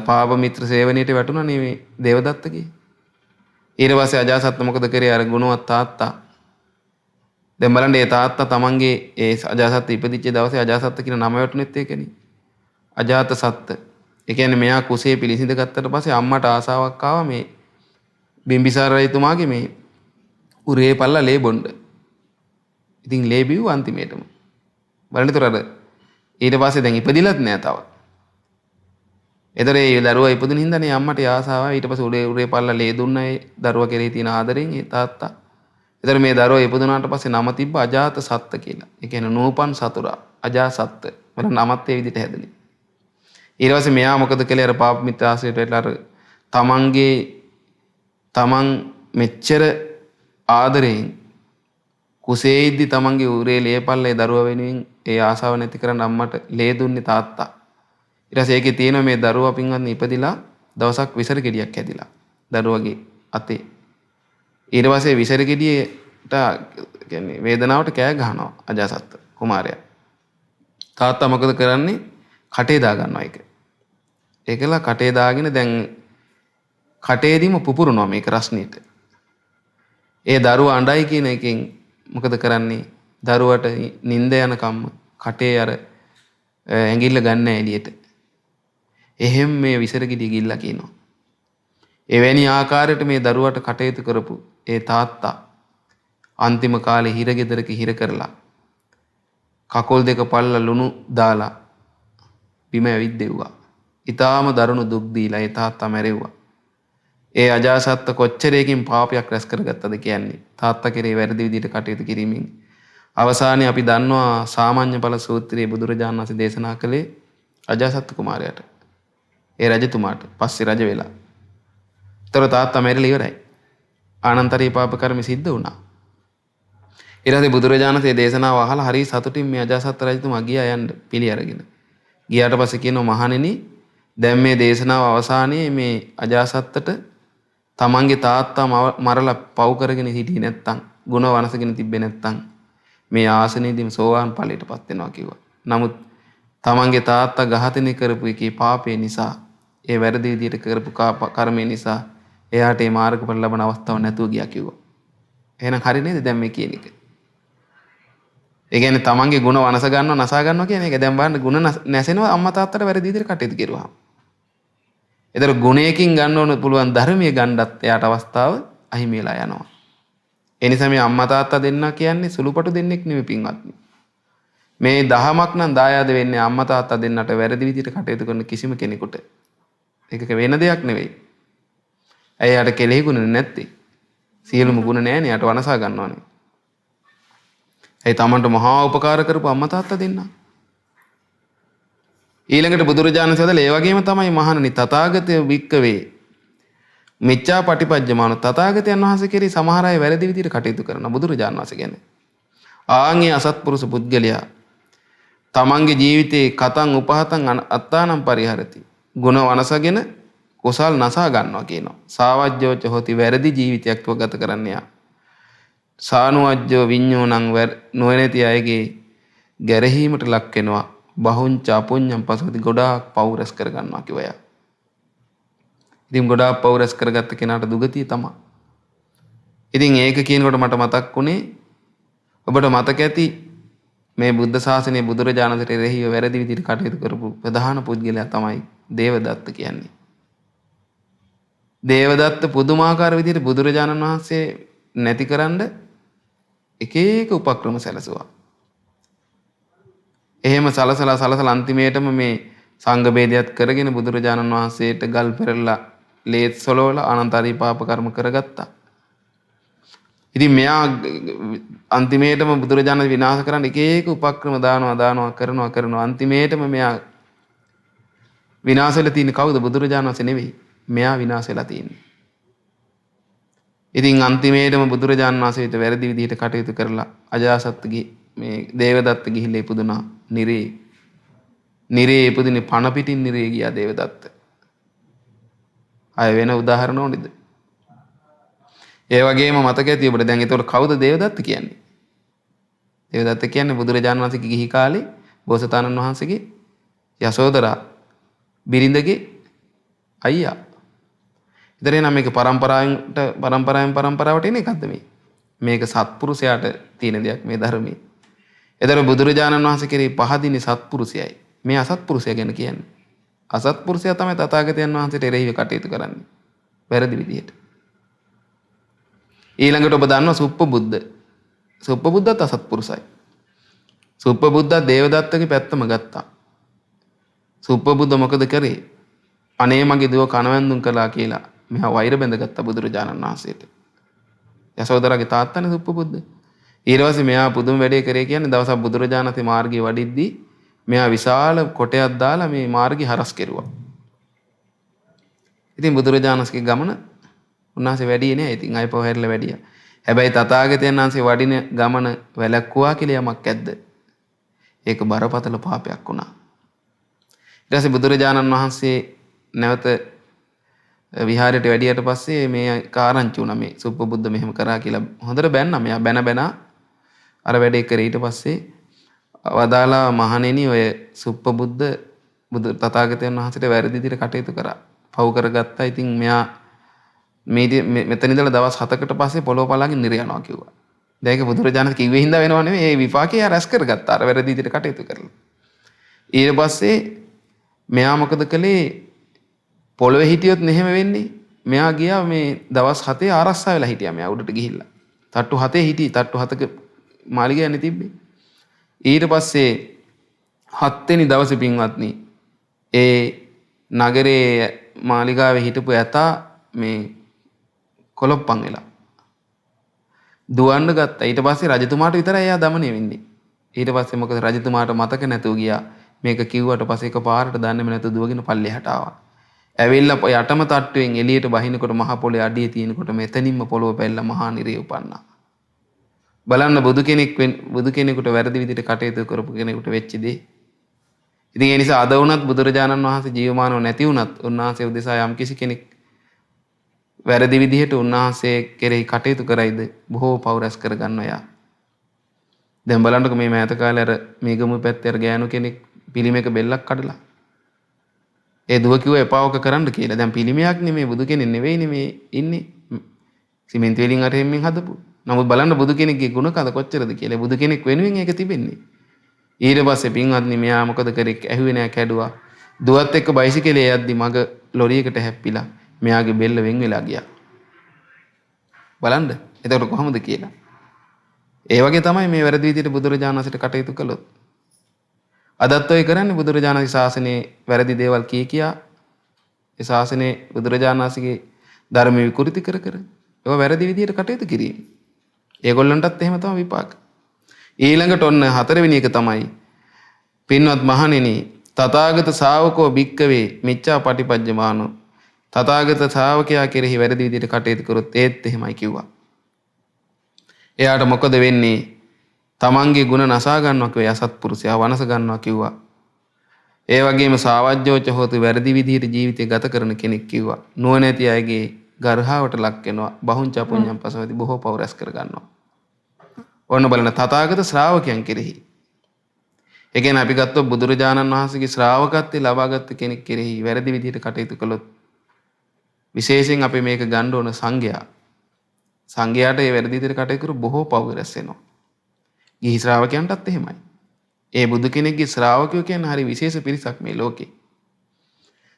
[SPEAKER 1] පාප මිත්‍ර සේවනයේට වැටුණා නේ මේ දේවදත්තගේ. ඊට පස්සේ අජාසත් මොකද කරේ අර ගුණවත් තාත්තා. දැන් බලන්න මේ තාත්තා තමන්ගේ ඒ අජාසත් ඉපදිච්ච දවසේ අජාසත් කියන නම වැටුනෙත් ඒකනේ. අජාත සත්ත. ඒ කියන්නේ මෙයා කුසේ පිළිසිඳ ගත්තට පස්සේ අම්මට ආසාවක් ආවා මේ බිම්බිසාර රජතුමාගේ මේ උරේ පල්ලා ලේ බොන්න. ඉතින් ලේ බිව්ව අන්තිමේටම. බලන්න ඒතර අර ඊට පස්සේ දැන් ඉපදිලත් නෑ තව. ඒතර ඒ දරුවා ඉපදුන හින්දානේ අම්මට ආසාව ඊට පස්සේ උරේ පල්ලා ලේ දුන්නා ඒ දරුවා කෙරේ තියෙන ආදරෙන් ඒ තාත්තා. ඒතර මේ දරුවා ඉපදුනාට පස්සේ නම තිබ්බ අජාත සත්ත කියලා. ඒ කියන්නේ නූපන් සතුරා අජාසත්ත. මම නමත් ඒ විදිහට හැදුනේ. ඊට පස්සේ මෙයා මොකද කළේ අර පාප මිත්‍ර ආශ්‍රයයට වෙලා අර තමන් මෙච්චර ආදරෙන් කුසේයිද්දි තමන්ගේ උරේ ලේපල්ලා ඒ දරුවා වෙනුවෙන් ඒ ආසාව නැති කරන් අම්මට ලේ දුන්නේ තාත්තා. ඊට පස්සේ ඒකේ තියෙන මේ දරුවා පින්වත්නි ඉපදිලා දවසක් විසර ගෙඩියක් හැදිලා දරුවගේ අතේ. ඊට පස්සේ විසර ගෙඩියට කියන්නේ වේදනාවට කෑ ගහනවා අජාසත්ත කුමාරයා. තාත්තා මොකද කරන්නේ? කටේ දා ගන්නවා ඒක. ඒකලා කටේ දාගෙන දැන් කටේදීම පුපුරනවා මේක රස්නියට. ඒ දරුවා අඬයි කියන එකෙන් මොකද කරන්නේ? දරුවට නිින්ද යනකම් කටේ අර ඇඟිල්ල ගන්න එළියට. එහෙම මේ විසර ගෙඩිය ගිල්ලා කියනවා. එවැනි ආකාරයට මේ දරුවට කටයුතු කරපු ඒ තාත්තා අන්තිම කාලේ හිරගෙදරක හිර කරලා කකුල් දෙක පල්ලා ලුණු දාලා බිම ඇවිද්දෙව්වා. ඊටාම දරුණු දුක් දීලා ඒ තාත්තා මැරෙව්වා. ඒ අජාසත්ත කොච්චරයකින් පාපයක් රැස් කරගත්තද කියන්නේ තාත්තා කෙරේ වැරදි විදිහට කටයුතු කිරීමෙන්. අවසානයේ අපි දන්නවා සාමාන්‍ය ඵල සූත්‍රයේ බුදුරජාණන් වහන්සේ දේශනා කළේ අජාසත් කුමාරයාට. ඒ රජතුමාට පස්සේ රජ වෙලා. ඒතර තාත්තා මැරිලා ඉවරයි. ආනන්තරීය පාප කර්ම සිද්ධ වුණා. ඊට පස්සේ බුදුරජාණන් වහන්සේ දේශනාව අහලා හරි සතුටින් මේ අජාසත් රජතුමා ගියා යන්න පිළි අරගෙන. ගියාට පස්සේ කියනවා මහණෙනි දැන් මේ දේශනාව අවසානයේ මේ අජාසත්තට තමන්ගේ තාත්තා මරලා පව් කරගෙන හිටියේ නැත්තම් ගුණ වනසගෙන තිබ්බේ නැත්තම් මේ ආසනයේදීම සෝවාන් ඵලයටපත් වෙනවා කිව්වා. නමුත් තමන්ගේ තාත්තා ඝාතනය කරපු එකේ පාපේ නිසා ඒ වැරදි විදිහට කරපු කර්මය නිසා එයාට මේ මාර්ගඵල ලබන අවස්ථාවක් නැතුව ගියා කිව්වා. එහෙනම් හරි නේද දැන් මේ කියන එක? ඒ කියන්නේ තමන්ගේ ගුණ වනස ගන්නවා නසා ගන්නවා කියන එක. දැන් බලන්න ගුණ නැසෙනවා අම්මා තාත්තට වැරදි විදිහට කටයුතු කරුවා. ඒතර ගුණයකින් ගන්න ඕන පුළුවන් ධර්මයේ ගන්නත් එයාට අවස්ථාව අහිමි වෙලා යනවා. ඒ නිසා මේ අම්මා තාත්තා දෙන්නා කියන්නේ සුළුපටු දෙන්නෙක් නෙමෙයි පින්වත්නි. මේ දහමක් නම් දායාද වෙන්නේ අම්මා තාත්තා දෙන්නට වැරදි විදිහට කටයුතු කරන කිසිම කෙනෙකුට. ඒක වෙන දෙයක් නෙවෙයි. එයාට කෙලෙහි ගුණ නැත්තේ. සියලුම ගුණ නැහැනේ යාට වනසා ගන්නවනේ. ඒ තමන්ට මහා උපකාර කරපු අම්මා තාත්තා දෙන්නා. ඊළඟට බුදුරජාණන් වහන්සේ ඒ වගේම තමයි මහණනි තථාගතය වික්කවේ මිච්ඡා පටිපජ්ජමාන තථාගතයන් වහන්සේ කෙරෙහි සමහර අය වැරදි විදිහට කටයුතු කරන බුදුරජාණන් වහන්සේ කියන්නේ. ආන්ගේ අසත්පුරුෂ පුද්ගලයා තමන්ගේ ජීවිතේ කතං උපහතං අත්තානම් පරිහරති. ගුණ වනසගෙන කුසල් නසා ගන්නවා කියනවා. සාවජ්ජෝච හොති වැරදි ජීවිතයක් ගත කරන්න යා. සානුවජ්ජෝ විඤ්ඤෝණං නොවැනති අයගේ ගැරහීමට ලක් වෙනවා. බහුංච අපුඤ්ඤම් පසුති ගොඩාක් පව් රැස් කර ගන්නවා කිව්වා. ඉතින් ගොඩාක් පව් රැස් කරගත්ත කෙනාට දුගතිය තමයි. ඉතින් ඒක කියනකොට මට මතක් වුණේ ඔබට මතක ඇති මේ බුද්ධ ශාසනයේ බුදුරජාණන්ට එරෙහිව වැරදි විදිහට කටයුතු කරපු ප්‍රධාන පුද්ගලයා තමයි දේවදත්ත කියන්නේ. දේවදත්ත පුදුමාකාර විදිහට බුදුරජාණන් වහන්සේ නැතිකරන්න එක එක උපක්‍රම සැලසුවා. එහෙම සලසලා අන්තිමේටම මේ සංඝ ભેදයත් කරගෙන බුදුරජාණන් වහන්සේට ගල් පෙරලා ලේත් සොලවලා අනන්තරී පාප කර්ම කරගත්තා. ඉතින් මෙයා අන්තිමේටම බුදුරජාණන් විනාශ කරන්න එක එක උපක්‍රම දානවා කරනවා අන්තිමේටම මෙයා විනාශ වෙලා තියෙන්නේ කවුද? බුදුරජාණන් වහන්සේ නෙවෙයි. මෙයා විනාශ වෙලා තියෙන්නේ. ඉතින් අන්තිමේටම බුදුරජාණන් වහන්සේට වැරදි විදිහට කටයුතු කරලා අජාසත්ගේ මේ දේවදත්ත ගිහිල්ලා ඉපදුනා නිරේ. නිරේ ඉපදුනේ පණ පිටින් නිරේ ගියා දේවදත්ත. අය වෙන උදාහරණ ඕනේද? ඒ වගේම මතක ඇති ඔබට දැන් ඒතකොට කවුද දේවදත්ත කියන්නේ? දේවදත්ත කියන්නේ බුදුරජාණන් වහන්සේගේ ගිහි කාලේ බෝසතාණන් වහන්සේගේ යසෝදරා බිරිඳගේ අයියා. ඉතින් එනම් මේක පරම්පරාවට එන එකක්ද මේ? මේක සත්පුරුෂයාට තියෙන දෙයක් මේ ධර්මයේ. ඒතර බුදුරජාණන් වහන්සේ කෙරෙහි පහදින්නේ සත්පුරුෂයයි. මේ අසත්පුරුෂයා ගැන කියන්නේ. අසත්පුරුෂයා තමයි තථාගතයන් වහන්සේට එරෙහිව කටයුතු කරන්නේ. වැරදි විදිහට. ඊළඟට ඔබ දන්නවා සුප්පබුද්ධ. සුප්පබුද්ධත් අසත්පුරුෂයි. සුප්පබුද්ධ දේවදත්තගේ පැත්තම ගත්තා. සුප්පබුද්ධ මොකද කරේ? අනේ මගේ දුව කනවැන්දුම් කළා කියලා මෙහා වෛර බැඳගත්තා බුදුරජාණන් වහන්සේට. යසෝදරාගේ තාත්තනේ සුප්පබුද්ධ. ඊට පස්සේ මෙයා පුදුම වැඩේ කරේ කියන්නේ දවසක් බුදුරජාණන්සේ මාර්ගයේ වඩිද්දී මෙයා විශාල කොටයක් දාලා මේ මාර්ගේ හරස් කෙරුවා. ඉතින් බුදුරජාණන්ගේ ගමන උන්වහන්සේ වැඩියේ නෑ. ඉතින් අය පොහැරලා වැඩියා. හැබැයි තථාගතයන් වහන්සේ වඩින ගමන වැළැක්වුවා කියලා යමක් ඇද්ද? ඒක බරපතල පාපයක් වුණා. ඊට පස්සේ බුදුරජාණන් වහන්සේ නැවත විහාරයට වැඩියට පස්සේ මේ කාරංචි වුණා මේ සුප්පබුද්ධ මෙහෙම කරා කියලා. හොඳට බැන්නා. මෙයා බැන අර වැඩේ කරේ. ඊට පස්සේ වදාලා මහණෙනි ඔය සුප්පබුද්ධ තථාගතයන් වහන්සේට වැරදි විදිහට කටයුතු කරා. පව් කරගත්තා. ඉතින් මෙයා මෙතන ඉඳලා දවස් 7කට පස්සේ පොළොව පලාගෙන නිර යනවා කිව්වා. දැන් ඒක බුදුරජාණන් කිව්වේ හින්දා වෙනව නෙමෙයි. ඒ විපාකේ රැස් කරගත්තා. අර වැරදි විදිහට කටයුතු කරලා. ඊට පස්සේ මෙයා මොකද කළේ? පොළොවේ හිටියොත් මෙහෙම වෙන්නේ. මෙයා ගියා මේ දවස් 7 ආරක්ෂා වෙලා හිටියා. මෙයා උඩට ගිහිල්ලා. තට්ටු 7 හිටියේ. තට්ටු 7ක මාලිගයනේ තිබ්බේ. ඊට පස්සේ 7 වෙනි දවසේ පින්වත්නි ඒ නගරේ මාලිගාවේ හිටපු ඇතා මේ කොලොප්පන් වෙලා දුවන්න ගත්තා. ඊට පස්සේ රජතුමාට විතරයි එයා দমনය වෙන්නේ. ඊට පස්සේ මොකද රජතුමාට මතක නැතුව ගියා. මේක කිව්වට පස්සේ එකපාරට දන්නේම නැතුව දුවගෙන පල්ලෙහාට ආවා. ඇවිල්ලා යටම තට්ටුවෙන් එළියට බහිනකොට මහ පොළේ අඩිය තියෙනකොට මෙතනින්ම පොළොව පැල්ලා මහා නිරේ උපන්නා. බලන්න බුදු කෙනෙකුට වැරදි විදිහට කටයුතු කරපු කෙනෙකුට වෙච්ච දේ. ඉතින් ඒ නිසා අද වුණත් බුදුරජාණන් වහන්සේ ජීවමානව නැති වුණත් උන්වහන්සේ උදෙසා යම් කිසි කෙනෙක් වැරදි විදිහට උන්වහන්සේ කෙරෙහි කටයුතු කරයිද බොහෝ පව් රැස් කරගන්නවා යා. දැන් බලන්නකො මේ මෑත කාලේ අර මේගමු පැත්තේ අර ගෑනු කෙනෙක් පිළිමයක බෙල්ලක් කඩලා ඒ දුව කිව්වා එපාවක කරන්න කියලා. දැන් පිළිමයක් නෙමෙයි බුදු කෙනෙක් නෙවෙයිනේ මේ ඉන්නේ. සිමෙන්ති වලින් අර හැම්මෙන් හදපු. නමුත් බලන්න බුදු කෙනෙක්ගේ ගුණ කඳ කොච්චරද කියලා. බුදු කෙනෙක් වෙනුවෙන් ඒක තිබෙන්නේ. ඊට පස්සේ පින්වත්නි මෙයා මොකද කරේ? ඇහුවේ නෑ කැඩුවා. දුවත් එක්ක බයිසිකලේ යද්දි මග ලොරියකට හැප්පිලා මෙයාගේ බෙල්ල වෙන් වෙලා ගියා. බලන්න. එතකොට කොහොමද කියලා. ඒ වගේ තමයි මේ වැරදි විදිහට බුදුරජාණන් වහන්සේට කටයුතු කළොත්. අදත් ඔය කරන්නේ බුදුරජාණන්ගේ ශාසනයේ වැරදි දේවල් කියා ඒ ශාසනයේ බුදුරජාණන් වහන්සේගේ ධර්ම විකෘති කර ඒවා වැරදි විදිහට කටයුතු කිරීම. ඒගොල්ලන්ටත් එහෙම තමයි විපාක. ඊළඟට ඔන්න 4 වෙනි එක තමයි පින්වත් මහණෙනි තථාගත ශාවකෝ භික්කවේ මිච්ඡා පටිපජ්ජමානෝ. තථාගත ශාවකයා කෙරෙහි වැරදි විදිහට කටයුතු කරොත් ඒත් එහෙමයි කිව්වා. එයාට මොකද වෙන්නේ? තමන්ගේ ගුණ නසා ගන්නවා කිව්වා. අසත්පුරුෂයා වනස ගන්නවා කිව්වා. ඒ වගේම සාවජ්ජෝච හොතු වැරදි විදිහට ජීවිතය ගත කරන කෙනෙක් කිව්වා. නුවණැති අයගේ ගර්හාවට ලක් වෙනවා. බහුංච පුඤ්ඤම් පසවති බොහෝ පව රැස් කර ගන්නවා. ඔන්න බලන්න තථාගත ශ්‍රාවකයන් කෙරෙහි. ඒ කියන්නේ අපි ගත්තොත් බුදුරජාණන් වහන්සේගේ ශ්‍රාවකත්වයේ ලබාගත් කෙනෙක් කෙරෙහි වැරදි විදිහට කටයුතු කළොත් විශේෂයෙන් අපි මේක ගන්න ඕන සංඝයා. සංඝයාට මේ වැරදි විදිහට කටයුතු කරු බොහෝ පව රැස් වෙනවා. ගිහි ශ්‍රාවකයන්ටත් එහෙමයි. ඒ බුදු කෙනෙක්ගේ ශ්‍රාවකයෝ කියන්නේ හරි විශේෂ පිරිසක් මේ ලෝකේ.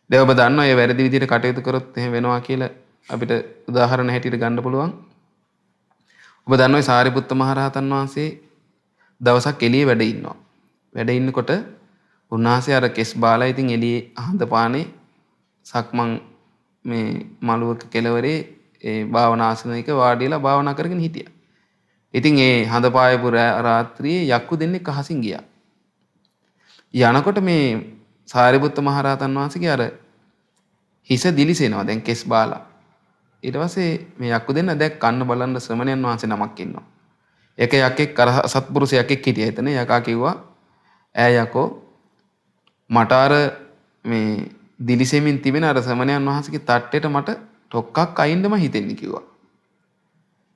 [SPEAKER 1] දැන් ඔබ දන්නවා මේ වැරදි විදිහට කටයුතු කරොත් එහෙම වෙනවා කියලා අපිට උදාහරණ හැටියට ගන්න පුළුවන්. ඔබ දන්නවා සාරිපුත්ත මහරහතන් වහන්සේ දවසක් එළියේ වැඩ ඉන්නවා. වැඩ ඉන්නකොට උන්වහන්සේ අර කෙස් බාලා ඉතින් එළියේ හඳ පානේ සක්මන් මේ මළුවක කෙළවරේ ඒ භාවනාසනයක වාඩිලා භාවනා කරගෙන හිටියා. ඉතින් ඒ හඳ පායපු රාත්‍රියේ යක්කු දෙන්නෙක් අහසින් ගියා. යනකොට මේ සාරිපුත්ත මහරහතන් වහන්සේගේ අර හිස දිලිසෙනවා දැන් කෙස් බාලා. ඊට පස්සේ මේ යක්කු දෙන්න දැක් කන්න බලන්න ශ්‍රමණයන් වහන්සේ නමක් ඉන්නවා. එක යකෙක් අර සත්පුරුෂයෙක් හිටියා එතන. යකා කිව්වා ඈ යකෝ මට අර මේ දිලිසෙමින් තිබෙන අර ශ්‍රමණයන් වහන්සේගේ තට්ටෙට මට ටොක්කක් අයින්නම හිතෙන්නේ කිව්වා.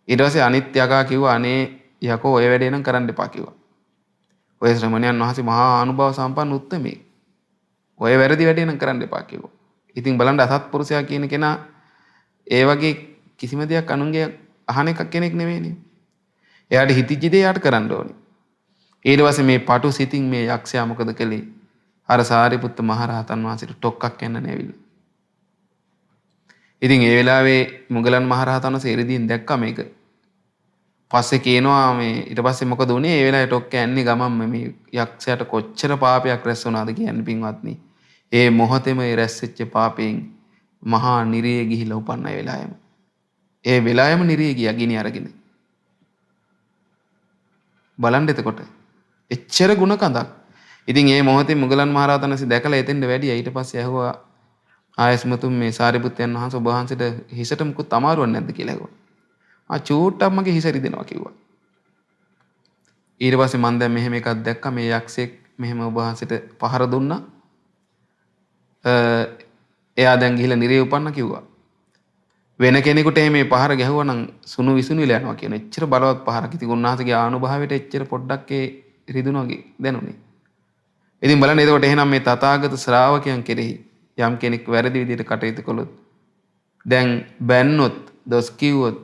[SPEAKER 1] ඊට පස්සේ අනිත් යකා කිව්වා අනේ යකෝ ඔය වැඩේ නම් කරන්න එපා කිව්වා. ඔය ශ්‍රමණයන් වහන්සේ මහා අනුභව සම්පන්න උත්තමයෙක්. ඔය වැරදි වැඩේ නම් කරන්න එපා කිව්වා. ඉතින් බලන්න අසත්පුරුෂයා කියන කෙනා ඒ වගේ කිසිම දෙයක් අනුන්ගේ අහන එකක් කෙනෙක් නෙවෙයිනේ. එයාට හිතිච්ච දේ එයාට කරන්න ඕනේ. ඊට පස්සේ මේ පටු සිතින් මේ යක්ෂයා මොකද කළේ? අර සාරිපුත්ත මහරහතන් වහන්සේට ටොක්කක් යන්න නැවිලා. ඉතින් ඒ වෙලාවේ මුගලන් මහරහතන් වහන්සේ එරිදීන් දැක්කා මේක. පස්සේ කියනවා මේ ඊට පස්සේ මොකද උනේ? ඒ වෙලාවේ ටොක්ක යන්නේ ගමන් මේ යක්ෂයාට කොච්චර පාපයක් රැස් වුණාද කියන්නේ පින්වත්නි. ඒ මොහොතේම ඒ රැස් වෙච්ච පාපයෙන් මහා නිරේ ගිහිලා උපන්න ඒ වෙලාවෙම. ඒ වෙලාවෙම නිරේ ගියා ගිනි අරගෙන. බලන්න එතකොට එච්චර ಗುಣ කඳක්. ඉතින් මේ මොහොතේ මුගලන් මහරහතන් වහන්සේ දැකලා එතෙන්ද වැඩියා. ඊට පස්සේ ඇහුවා ආයස්මතුන් මේ සාරිපුත්තයන් වහන්සේ ඔබ වහන්සේට හිසට මුකුත් අමාරුවක් නැද්ද කියලා ඇහුවා. චූට්ටක් මගේ හිස රිදෙනවා කිව්වා. ඊට පස්සේ මම දැන් මෙහෙම එකක් දැක්කා මේ යක්ෂයෙක් මෙහෙම ඔබ වහන්සේට පහර දුන්නා. එයා දැන් ගිහිල්ලා නිරේ උපන්න කිව්වා. වෙන කෙනෙකුට මේ පහර ගැහුවා නම් සුණු විසුණු වෙලා යනවා කියන එච්චර බලවත් පහරක්. ඉතින් උන්වහන්සේගේ ආනුභාවයට එච්චර පොඩ්ඩක් ඒ රිදුණා දැනුනේ. ඉතින් බලන්න එතකොට එහෙනම් මේ තථාගත ශ්‍රාවකයන් කෙරෙහි යම් කෙනෙක් වැරදි විදිහට කටයුතු කළොත් දැන් බැන්නොත් දොස් කිව්වොත්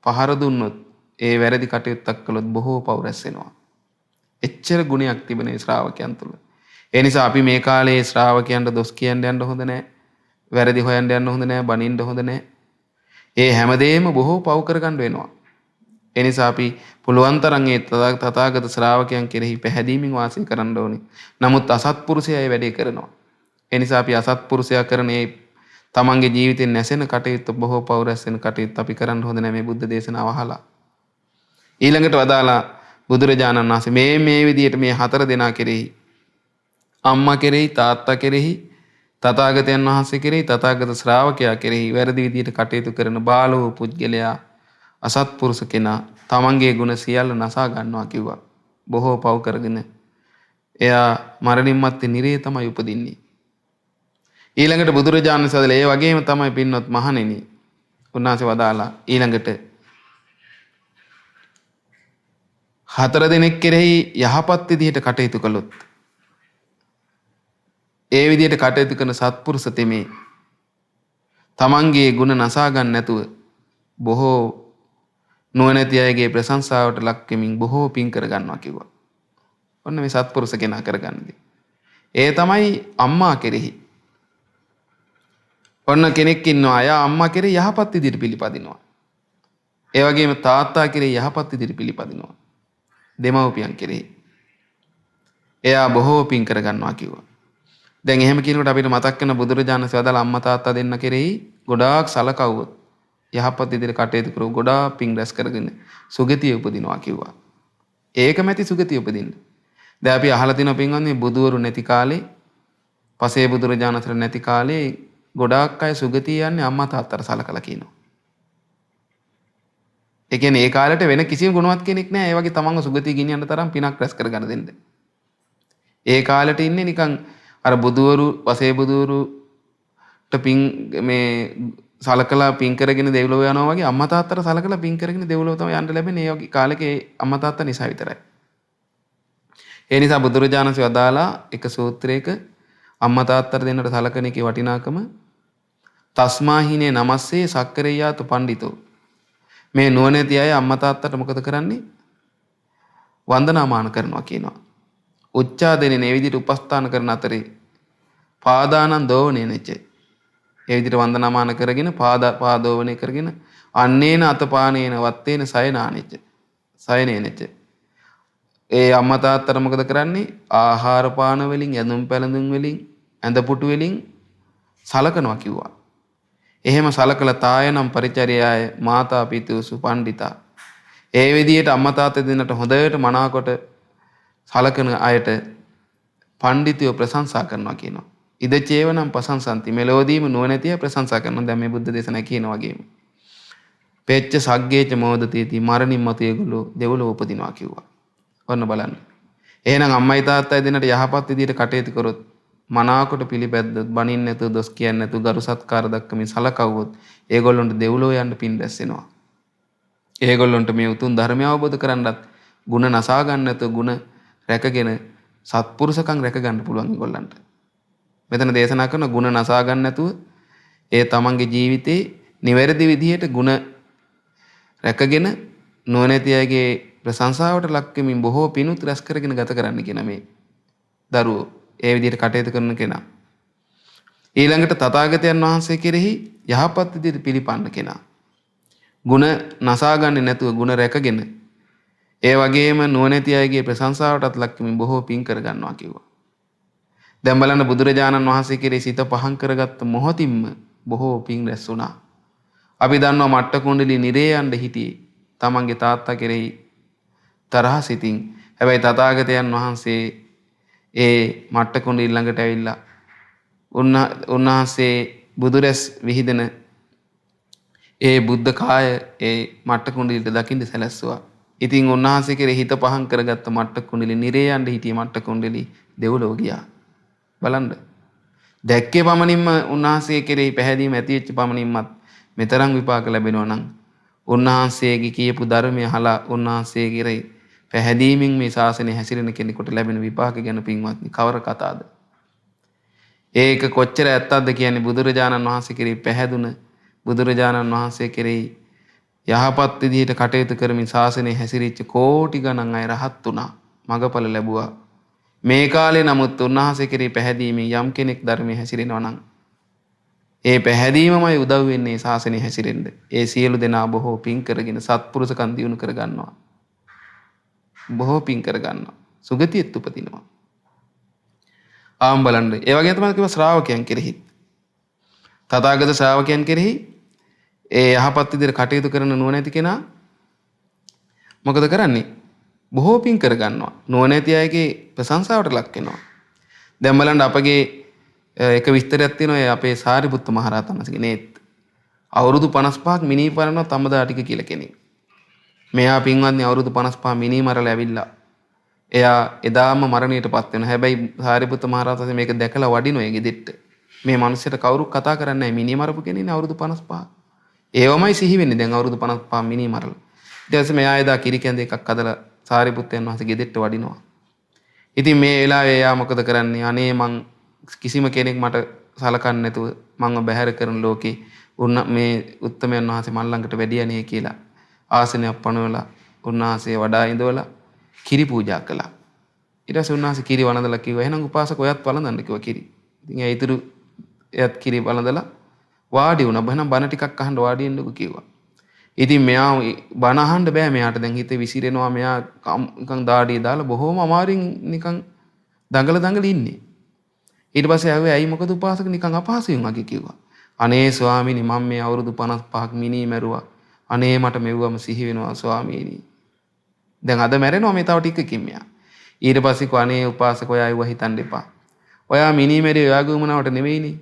[SPEAKER 1] පහර දුන්නොත් ඒ වැරදි කටයුත්තක් කළොත් බොහෝ පව් රැස් වෙනවා. එච්චර ගුණයක් තිබෙන ශ්‍රාවකයන් තුළ. ඒ නිසා අපි මේ කාලේ ශ්‍රාවකයන්ට දොස් කියන්න යන්න හොඳ නැහැ. වැරදි හොයන්න යන්න හොඳ නැහැ. බනින්න හොඳ නැහැ. ඒ හැමදේම බොහෝ පව් කරගන්න වෙනවා. ඒ නිසා අපි පුළුවන් තරම් ඒ තථාගත ශ්‍රාවකයන් කෙරෙහි පැහැදීමෙන් වාසය කරන්න ඕනේ. නමුත් අසත්පුරුෂයා ඒ වැඩේ කරනවා. ඒ නිසා අපි අසත්පුරුෂයා කරන මේ තමන්ගේ ජීවිතෙන් නැසෙන කටයුත්ත බොහෝ පව් රැස් වෙන කටයුත්ත අපි කරන්න හොඳ නැහැ මේ බුද්ධ දේශනාව අහලා. ඊළඟට වදාලා බුදුරජාණන් වහන්සේ මේ විදිහට මේ හතර දෙනා කෙරෙහි අම්මා කෙරෙහි තාත්තා කෙරෙහි තථාගතයන් වහන්සේ කෙරෙහි තථාගත ශ්‍රාවකයා කෙරෙහි වැරදි විදිහට කටයුතු කරන බාලව පුද්ගලයා අසත්පුරුෂ කෙනා තමන්ගේ ගුණ සියල්ල නසා ගන්නවා කිව්වා. බොහෝ පව් කරගෙන එයා මරණින් මත්තේ නිරේ තමයි උපදින්නේ. ඊළඟට බුදුරජාණන් වහන්සේ ඒ වගේම තමයි පින්වත් මහණෙනි. උන්වහන්සේ වදාලා ඊළඟට හතර දෙනෙක් කෙරෙහි යහපත් විදිහට කටයුතු කළොත් ඒ විදිහට කටයුතු කරන සත්පුරුෂ තෙමේ තමන්ගේ ගුණ නසා ගන්න නැතුව බොහෝ නුවණැති අයගේ ප්‍රශංසාවට ලක් වෙමින් බොහෝ පින් කර ගන්නවා කිව්වා. ඔන්න මේ සත්පුරුෂ කෙනා කරගන්නේ. ඒ තමයි අම්මා කෙරෙහි. ඔන්න කෙනෙක් ඉන්නවා අය අම්මා කෙරෙහි යහපත් විදිහට පිළිපදිනවා. ඒ වගේම තාත්තා කෙරෙහි යහපත් විදිහට පිළිපදිනවා. දෙමව්පියන් කෙරෙහි. එයා බොහෝ පින් කර ගන්නවා කිව්වා. දැන් එහෙම කියනකොට අපිට මතක් වෙන බුදුරජාණන් වහන්සේ වදාළ අම්මා තාත්තා දෙන්න කෙරෙහි ගොඩාක් සලකවුවොත් යහපත් විදිහට කටයුතු කරුවොත් ගොඩාක් පින් රැස් කරගෙන සුගතිය උපදිනවා කිව්වා. ඒකමැති සුගතිය උපදින්න. දැන් අපි අහලා තියෙන පින්වත්නි බුදුවරු නැති කාලේ පසේ බුදුරජාණන් වහන්සේ නැති කාලේ ගොඩාක් අය සුගතිය යන්නේ අම්මා තාත්තට සලකලා කියනවා. ඒ කියන්නේ ඒ කාලේට වෙන කිසිම ගුණවත් කෙනෙක් නැහැ. ඒ වගේ තමන්ව සුගතිය ගෙනියන්න තරම් පිනක් රැස් කරගන්න දෙන්න. ඒ කාලේට ඉන්නේ නිකන් අර බුදුවරු පසේ බුදුවරුට පින් මේ සලකලා පින් කරගෙන දෙව්ලොව යනවා වගේ අම්මා තාත්තට සලකලා පින් කරගෙන දෙව්ලොව තමයි යන්න ලැබෙන්නේ. ඒ වගේ කාලෙක අම්මා තාත්තා නිසා විතරයි. ඒ නිසා බුදුරජාණන් වහන්සේ වදාලා එක සූත්‍රයක අම්මා තාත්තට දෙන්නට සලකන එකේ වටිනාකම තස්මාහිනේ නමස්සේ සක්කරේයාතු පණ්ඩිතෝ. මේ නුවණැති අය අම්මා තාත්තට මොකද කරන්නේ? වන්දනාමාන කරනවා කියනවා. උච්චාදනයේ මේ විදිහට උපස්ථාන කරන අතරේ පාදානං දෝවනේ නෙච්ච. ඒ විදිහට වන්දනාමාන කරගෙන පාදෝවනේ කරගෙන අන්නේන අතපානේන වත්තේන සයනානෙච්ච. සයනේ නෙච්ච. ඒ අම්මා තාත්තට මොකද කරන්නේ? ආහාර පාන වලින්, ඇඳුම් පැළඳුම් වලින්, ඇඳ පුටු වලින් සලකනවා කිව්වා. එහෙම සලකලා තායනම් පරිචර්යාය මාතා පිතුසු පණ්ඩිතා. ඒ විදිහට අම්මා තාත්තා දෙන්නට හොඳට මනාකොට සලකන අයට පණ්ඩිතයෝ ප්‍රශංසා කරනවා කියනවා. ඉද චේවනම් ප්‍රශංසන්ති. මෙලෝදීම නුවණැතිය ප්‍රශංසා කරනවා. දැන් මේ බුද්ධ දේශනා කියන වගේම. පෙච්ච සග්ගේච මොදතේති මරණින් මතු ඒගොල්ලෝ දෙව්ලොව උපදිනවා කිව්වා. ඔන්න බලන්න. එහෙනම් අම්මයි තාත්තයි දෙන්නට යහපත් විදිහට කටයුතු කරොත් මනාකොට පිළිපැද්දොත් බනින්න නැතුව දොස් කියන්නේ නැතුව ගරු සත්කාර දක්වමින් සලකවුවොත් ඒගොල්ලොන්ට දෙව්ලොව යන්න පින් රැස් වෙනවා. ඒගොල්ලොන්ට මේ උතුම් ධර්මය අවබෝධ කරගන්නත් ಗುಣ නසා ගන්න නැතුව ಗುಣ රැකගෙන සත්පුරුෂකම් රැක ගන්න පුළුවන් ඒගොල්ලන්ට. මෙතන දේශනා කරන ಗುಣ නසා ගන්න නැතුව ඒ තමන්ගේ ජීවිතේ නිවැරදි විදිහට ಗುಣ රැකගෙන නොනැති අයගේ ප්‍රශංසාවට ලක් වෙමින් බොහෝ පිනුත් රැස් කරගෙන ගත කරන්න කියන මේ දරුවෝ ඒ විදිහට කටයුතු කරන කෙනා. ඊළඟට තථාගතයන් වහන්සේ කෙරෙහි යහපත් විදිහට පිළිපන්න කෙනා. ಗುಣ නසාගන්නේ නැතුව ಗುಣ රැකගෙන ඒ වගේම නුවණැති අයගේ ප්‍රශංසාවටත් ලක් වෙමින් බොහෝ පින් කර ගන්නවා කිව්වා. දැන් බලන්න බුදුරජාණන් වහන්සේ කෙරෙහි සිත පහන් කරගත්ත මොහොතින්ම බොහෝ පින් රැස් වුණා. අපි දන්නවා මට්ට කුණ්ඩලී නිරේ යන්න හිටියේ තමන්ගේ තාත්තා කෙරෙහි තරහ සිතින්. හැබැයි තථාගතයන් වහන්සේ ඒ මට්ට කුණ්ඩලී ළඟට ඇවිල්ලා උන්වහන්සේ බුදුරැස් විහිදෙන ඒ බුද්ධ කාය ඒ මට්ට කුණ්ඩලීට දකින්න සැලැස්සුවා. ඉතින් උන්වහන්සේ කෙරෙහි හිත පහන් කරගත්ත මට්ට කුණ්ඩලී නිරේ යන්න හිටියේ මට්ට කුණ්ඩලී දෙව්ලොව ගියා. බලන්න. දැක්කේ පමණින්ම උන්වහන්සේ කෙරෙහි පැහැදීම ඇති වෙච්ච පමණින්මත් මෙතරම් විපාක ලැබෙනවා නම් උන්වහන්සේගේ කියපු ධර්මය අහලා උන්වහන්සේ කෙරෙහි පැහැදීමෙන් මේ ශාසනය හැසිරෙන කෙනෙකුට ලැබෙන විපාක ගැන පින්වත්නි කවර කතාවද? ඒක කොච්චර ඇත්තක්ද කියන්නේ බුදුරජාණන් වහන්සේ කෙරෙහි පැහැදුන බුදුරජාණන් වහන්සේ කෙරෙහි යහපත් විදිහට කටයුතු කරමින් ශාසනය හැසිරිච්ච කෝටි ගණන් අය රහත් වුණා. මගඵල ලැබුවා. මේ කාලේ නමුත් උන්වහන්සේ කෙරෙහි පැහැදීමෙන් යම් කෙනෙක් ධර්මයේ හැසිරෙනවා නම් ඒ පැහැදීමමයි උදව් වෙන්නේ ශාසනය හැසිරෙන්න. ඒ සියලු දෙනා බොහෝ පින් කරගෙන සත්පුරුෂකම් දියුණු කර ගන්නවා. බොහෝ පින් කර ගන්නවා. සුගතියෙත් උපදිනවා. ආම් බලන්න. ඒ වගේම තමයි කිව්ව ශ්‍රාවකයන් කෙරෙහි. තථාගත ශ්‍රාවකයන් කෙරෙහි ඒ යහපත් විදිහට කටයුතු කරන නුවණැති කෙනා මොකද කරන්නේ? බොහෝ පින් කර ගන්නවා. නුවණැති අයගේ ප්‍රශංසාවට ලක් වෙනවා. දැන් බලන්න අපගේ එක විස්තරයක් තියෙනවා අපේ සාරිපුත්ත මහරහතන් වහන්සේගේ නේත්. අවුරුදු 55ක් මිනී මරනවා තඹදාටික කියලා කෙනෙක්. මෙයා පින්වත්නි අවුරුදු 55 මිනී මරලා ඇවිල්ලා එයා එදාම මරණයටපත් වෙනවා. හැබැයි සාරිපුත්ත මහරහතන් වහන්සේ මේක දැකලා වඩිනවා ඒ ගෙදෙට්ට. මේ මිනිස්සුන්ට කවුරුත් කතා කරන්නේ නැහැ මිනී මරපු කෙනෙක්නේ අවුරුදු 55. ඒවමයි සිහි වෙන්නේ දැන් අවුරුදු 55 මිනී මරලා. ඊට පස්සේ මෙයා එදා කිරි කැඳ එකක් හදලා සාරිපුත්තයන් වහන්සේ ගෙදෙට්ට වඩිනවා. ඉතින් මේ වෙලාවේ එයා මොකද කරන්නේ? අනේ මං කිසිම කෙනෙක් මට සලකන්නේ නැතුව මංව බැහැර කරන ලෝකේ මේ උත්තමයන් වහන්සේ මන් ළඟට වැඩියනේ කියලා ආසනයක් පනවලා උන්වහන්සේ වඩා ඉඳවලා කිරි පූජා කළා. ඊට පස්සේ උන්වහන්සේ කිරි වළඳලා කිව්වා එහෙනම් උපාසක ඔයත් වළඳන්න කිව්වා කිරි. ඉතින් ඒ ඊතුරු එයත් කිරි වළඳලා වාඩි වුණා. බහනම් බණ ටිකක් අහන්න වාඩි වෙන්නකෝ කිව්වා. ඉතින් මෙයා බණ අහන්න බෑ මෙයාට දැන් හිතේ විසිරෙනවා මෙයා නිකන් දාඩිය දාලා බොහොම අමාරුවෙන් නිකන් දඟල ඉන්නේ. ඊට පස්සේ ආවේ ඇයි මොකද උපාසක නිකන් අපහසුයෙන් වගේ කිව්වා. අනේ ස්වාමීනි මම මේ අවුරුදු 55ක් මිනී මැරුවා. අනේ මට මෙව්වම සිහි වෙනවා ස්වාමීනි. දැන් අද මැරෙනවා මේ තව ටිකකින් මෙයා. ඊට පස්සේ කෝ අනේ උපාසක ඔයා අයව හිතන්න එපා. ඔයා මිනී මැරිය ඔයාගේ උමනාවට නෙවෙයිනේ.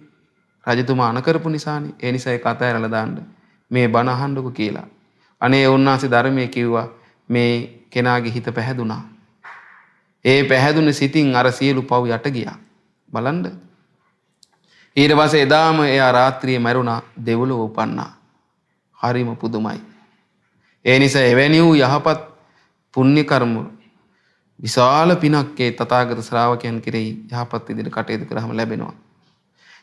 [SPEAKER 1] රජතුමා අන කරපු නිසානේ. ඒ නිසා ඒක අතහැරලා දාන්න. මේ බණ අහන්නකෝ කියලා. අනේ උන්වහන්සේ ධර්මයේ කිව්වා මේ කෙනාගේ හිත පැහැදුනා. ඒ පැහැදුන සිතින් අර සියලු පව් යට ගියා. බලන්න. ඊට පස්සේ එදාම එයා රාත්‍රියේ මැරුණා දෙව්ලොව උපන්නා. හරිම පුදුමයි. ඒ නිසා එවැනි වූ යහපත් පුණ්‍ය කර්ම විශාල පිනක් ඒ තථාගත ශ්‍රාවකයන් කෙරෙහි යහපත් විදිහට කටයුතු කරාම ලැබෙනවා.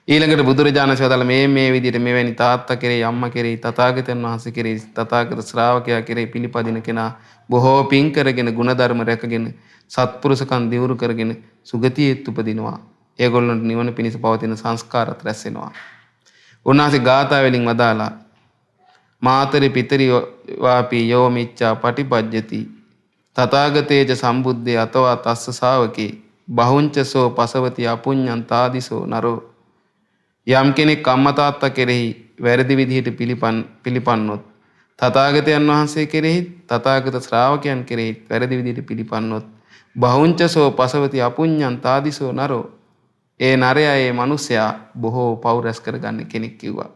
[SPEAKER 1] ඊළඟට බුදුරජාණන් වහන්සේ මේ විදිහට මෙවැනි තාත්තා කෙරෙහි අම්මා කෙරෙහි තථාගතයන් වහන්සේ කෙරෙහි තථාගත ශ්‍රාවකයා කෙරෙහි පිළිපදින කෙනා බොහෝ පින් කරගෙන ගුණධර්ම රැකගෙන සත්පුරුෂකම් දියුණු කරගෙන සුගතියෙත් උපදිනවා. ඒගොල්ලන්ට නිවන පිණිස පවතින සංස්කාරات රැස් වෙනවා. උන්වහන්සේ ගාථා වලින් වදාලා මාතරි පිතරි වාපි යෝ මිච්ඡා පටිපජ්ජති තථාගතේජ සම්බුද්දේ අතවා තස්ස ශාවකේ බහුංචසෝ පසවති අපුඤ්ඤං තාදිසෝ නරෝ. යම් කෙනෙක් අම්මා තාත්තා කෙරෙහි වැරදි විදිහට පිළිපන්නොත් තථාගතයන් වහන්සේ කෙරෙහි තථාගත ශ්‍රාවකයන් කෙරෙහි වැරදි විදිහට පිළිපන්නොත් බහුංචසෝ පසවති අපුඤ්ඤං තාදිසෝ නරෝ. ඒ නරයා ඒ මිනිසයා බොහෝ පව් රැස් කරගන්න කෙනෙක් කිව්වා.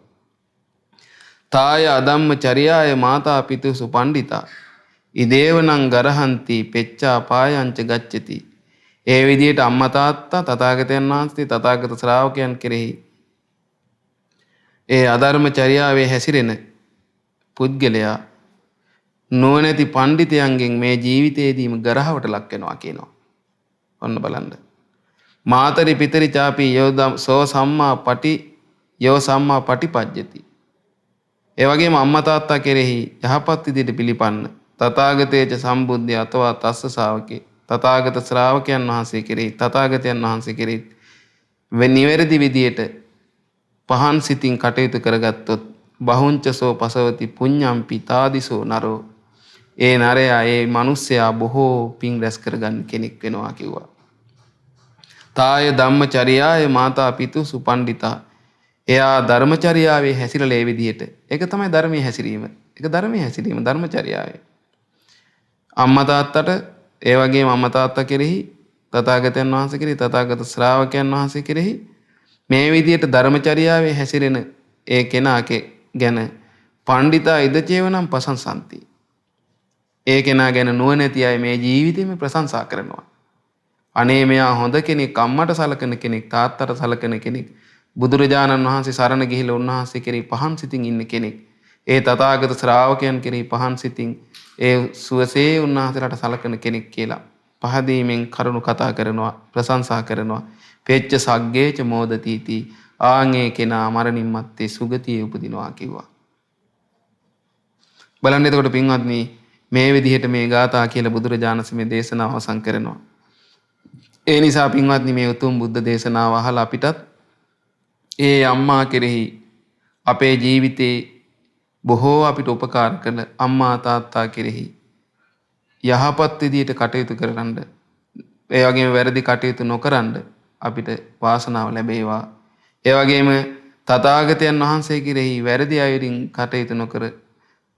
[SPEAKER 1] තාය අදම්ම චර්යාය මාතා පිතුසු පණ්ඩිතා ඉදේවනං ගරහන්ති පෙච්චා පායංච ගච්ඡති. ඒ විදිහට අම්මා තාත්තා තථාගතයන් වහන්සේ තථාගත ශ්‍රාවකයන් කෙරෙහි ඒ අධර්ම චර්යාවේ හැසිරෙන පුද්ගලයා නොනැති පඬිතයන්ගෙන් මේ ජීවිතයේදීම ගරහවට ලක් වෙනවා කියනවා. ඔන්න බලන්න. මාතරි පිතරි චාපි යෝ සම්මා පටිපජ්ජති. ඒ වගේම අම්මා තාත්තා කෙරෙහි යහපත් විදිහට පිළිපන්න තථාගතේජ සම්බුද්ධිය අතවා තස්ස ශාවකේ තථාගත ශ්‍රාවකයන් වහන්සේ කෙරෙහි තථාගතයන් වහන්සේ කෙරෙහි නිවැරදි විදිහට පහන් සිතින් කටයුතු කරගත්තොත් බහුංචසෝ පසවති පුඤ්ඤම්පි තාදිසෝ නරෝ. ඒ නරයා ඒ මිනිසයා බොහෝ පින් රැස් කරගන්න කෙනෙක් වෙනවා කිව්වා. තාය ධම්මචර්යාය මාතා පිතුසු පණ්ඩිතා. එයා ධර්මචර්යාවේ හැසිරලා ඒ විදිහට. ඒක තමයි ධර්මයේ හැසිරීම. ඒක ධර්මයේ හැසිරීම ධර්මචර්යාවේ. අම්මා තාත්තට ඒ වගේම අම්මා තාත්තා කෙරෙහි තථාගතයන් වහන්සේ කෙරෙහි තථාගත ශ්‍රාවකයන් වහන්සේ කෙරෙහි මේ විදිහට ධර්මචර්යාවේ හැසිරෙන ඒ කෙනා ගැන පණ්ඩිතා ඉදචේවනම් ප්‍රශංසන්ති. ඒ කෙනා ගැන නුවණැති අය මේ ජීවිතේම ප්‍රශංසා කරනවා. අනේ මෙයා හොඳ කෙනෙක්, අම්මට සලකන කෙනෙක්, තාත්තට සලකන කෙනෙක්, බුදුරජාණන් වහන්සේ සරණ ගිහිලා උන්වහන්සේ කෙරෙහි පහන් සිතින් ඉන්න කෙනෙක්. ඒ තථාගත ශ්‍රාවකයන් කෙරෙහි පහන් සිතින් ඒ සුවසේ උන්වහන්සේලාට සලකන කෙනෙක් කියලා පහදීමෙන් කරුණු කතා කරනවා, ප්‍රශංසා කරනවා. පෙච්ච සග්ගේච මෝදතිති. ආන්ගේ කෙනා මරණින් මත්තේ සුගතියේ උපදිනවා කිව්වා. බලන්න එතකොට පින්වත්නි මේ විදිහට මේ ගාථා කියලා බුදුරජාණන් මේ දේශනාව අවසන් කරනවා. ඒ නිසා පින්වත්නි මේ උතුම් බුද්ධ දේශනාව අහලා අපිටත් ඒ අම්මා කෙරෙහි අපේ ජීවිතේ බොහෝ අපිට උපකාර කරන අම්මා තාත්තා කෙරෙහි යහපත් විදියට කටයුතු කරන්න, ඒ වගේම වැරදි කටයුතු නොකරන්න අපිට වාසනාව ලැබේවා. ඒ වගේම තථාගතයන් වහන්සේ කෙරෙහි වැරදි අයුරින් කටයුතු නොකර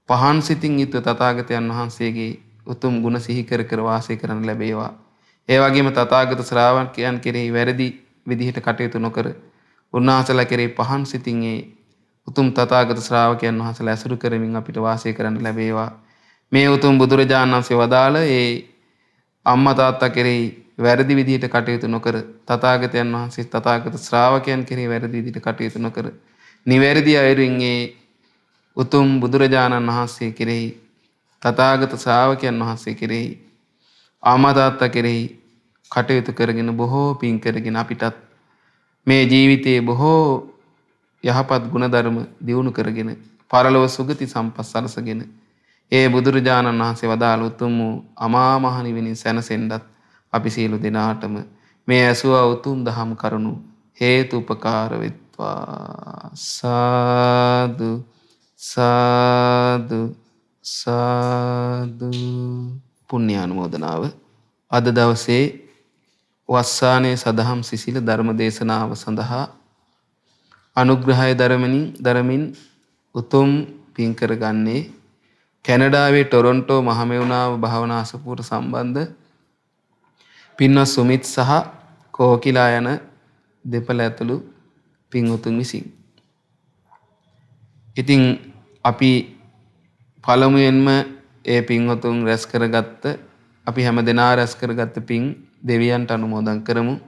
[SPEAKER 1] පහන් සිතින් යුක්ත තථාගතයන් වහන්සේගේ උතුම් ගුණ සිහි කර කර වාසය කරන්න ලැබේවා. ඒ වගේම තථාගත ශ්‍රාවකයන් කෙරෙහි වැරදි විදිහට කටයුතු නොකර උන්වහන්සේලා කෙරෙහි පහන් සිතින් ඒ උතුම් තථාගත ශ්‍රාවකයන් වහන්සේලා ඇසුරු කරමින් අපිට වාසය කරන්න ලැබේවා. මේ උතුම් බුදුරජාණන් වහන්සේ වදාළ ඒ අම්මා තාත්තා කෙරෙහි වැරදි විදිහට කටයුතු නොකර තථාගතයන් වහන්සේ තථාගත ශ්‍රාවකයන් කෙරෙහි වැරදි විදිහට කටයුතු නොකර නිවැරදි අයුරින් ඒ උතුම් බුදුරජාණන් වහන්සේ කෙරෙහි තථාගත ශ්‍රාවකයන් වහන්සේ කෙරෙහි අම්මා තාත්තා කෙරෙහි කටයුතු කරගෙන බොහෝ පින් කරගෙන අපිටත් මේ ජීවිතයේ බොහෝ යහපත් ගුණධර්ම දියුණු කරගෙන පරලොව සුගති සම්පත් සලසගෙන ඒ බුදුරජාණන් වහන්සේ වදාළ උතුම් වූ අමා මහ නිවනින් සැනසෙන්නත් අපි සියලු දෙනාටම මේ ඇසුවා උතුම් දහම් කරුණු හේතු උපකාර වෙත්වා. සාදු සාදු සාදු. පුණ්‍යානුමෝදනාව. අද දවසේ වස්සානයේ සදහම් සිසිල ධර්ම දේශනාව සඳහා අනුග්‍රහය දරමින් උතුම් පින් කරගන්නේ කැනඩාවේ ටොරොන්ටෝ මහමෙවුනාව භාවනා අසපුර සම්බන්ධ පින්වත් සුමිත් සහ කෝකිලා යන දෙපළ ඇතුළු පින්වතුන් විසින්. ඉතින් අපි පළමුවෙන්ම ඒ පින්වතුන් රැස් කරගත්ත අපි හැම දෙනා රැස් කරගත්ත පින් දෙවියන්ට අනුමෝදන් කරමු.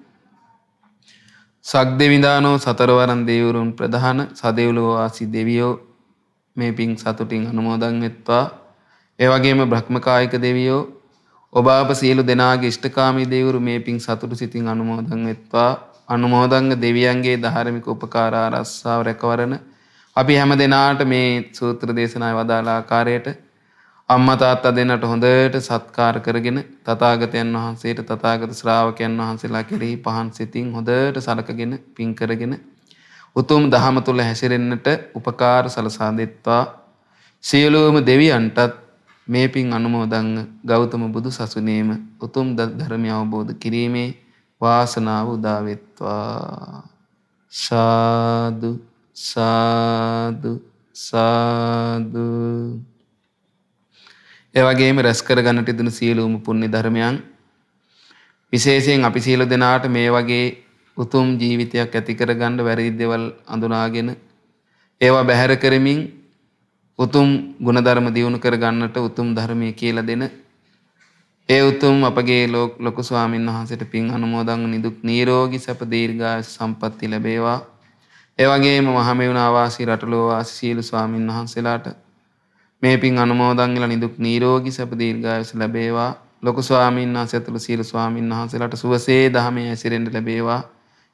[SPEAKER 1] සක්දෙවිඳානෝ සතරවරන් දෙවිවරුන් ප්‍රධාන සදෙව්ලොව වාසී දෙවියෝ මේ පින් සතුටින් අනුමෝදන් වෙත්වා. ඒ වගේම බ්‍රහ්මකායික දෙවියෝ ඔබ අප සියලු දෙනාගේ ඉෂ්ඨකාමී දෙවිවරු මේ පින් සතුටු සිතින් අනුමෝදන් වෙත්වා. අනුමෝදංග දෙවියන්ගේ ධාර්මික උපකාර ආරක්ෂාව රැකවරන අපි හැම දෙනාට මේ සූත්‍ර දේශනාවේ වදාළ ආකාරයට අම්මා තාත්තා දෙන්නට හොඳට සත්කාර කරගෙන තථාගතයන් වහන්සේට තථාගත ශ්‍රාවකයන් වහන්සේලා කෙරෙහි පහන් සිතින් හොඳට සලකගෙන පින් කරගෙන උතුම් දහම තුල හැසිරෙන්නට උපකාර සලසා දෙත්වා සියලුම දෙවියන්ටත් මේ පින් අනුමෝදන් ගෞතම බුදු සසුනේම උතුම් ධර්මය අවබෝධ කිරීමේ වාසනාව උදා වෙත්වා. සාදු සාදු සාදු. ඒ වගේම රැස් කර ගන්නට ඉදන සියලුම පුණ්‍ය ධර්මයන් විශේෂයෙන් අපි සියලු දෙනාට මේ වගේ උතුම් ජීවිතයක් ඇති කර ගන්න වැරදි දේවල් අඳුනාගෙන ඒවා බැහැර කරමින් උතුම් ගුණධර්ම දියුණු කර ගන්නට උතුම් ධර්මයේ කියලා දෙන ඒ උතුම් අපගේ ලොකු ස්වාමීන් වහන්සේට පින් අනුමෝදන් නිදුක් නිරෝගී සැප දීර්ඝායුෂ සම්පන්නිය ලැබේවා. ඒ වගේම මහමෙවුනා වාසී රටලෝ වාසී සියලු ස්වාමීන් වහන්සේලාට මේ පින් අනුමෝදන් වෙලා නිදුක් නිරෝගී සැප දීර්ඝායුෂ ලැබේවා. ලොකු ස්වාමීන් වහන්සේ ඇතුළු සියලු ස්වාමීන් වහන්සේලාට සුවසේ දහමේ ඇසිරෙන්න ලැබේවා.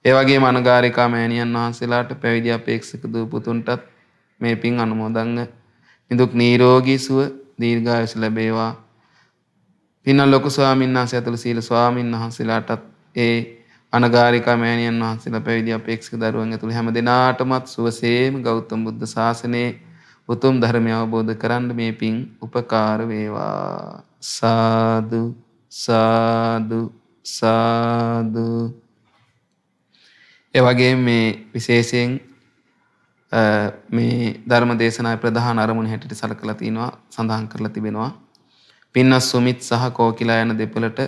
[SPEAKER 1] ඒ වගේම අනගාരികා මෑණියන් වහන්සේලාට පැවිදි අපේක්ෂක දූ පුතුන්ටත් මේ පින් අනුමෝදන් නිදුක් නිරෝගී සුව දීර්ඝායුෂ ලැබේවා. පින්න ලොකු ස්වාමීන් වහන්සේ ඇතුළු සියලු ස්වාමීන් වහන්සේලාටත් ඒ අනගාരികා මෑණියන් වහන්සේලා පැවිදි අපේක්ෂක දරුවන් ඇතුළු හැම දෙනාටමත් සුවසේම ගෞතම බුද්ධ ශාසනයේ උතුම් ධර්මය අවබෝධ කරන්න මේ පින් උපකාර වේවා. සාදු සාදු සාදු. ඒ වගේම මේ විශේෂයෙන් මේ ධර්ම දේශනාවේ ප්‍රධාන අරමුණ හැටියට සලකලා තිනවා සඳහන් කරලා තිබෙනවා. පින්නස් සුමිත් සහ කෝකිලා යන දෙපළට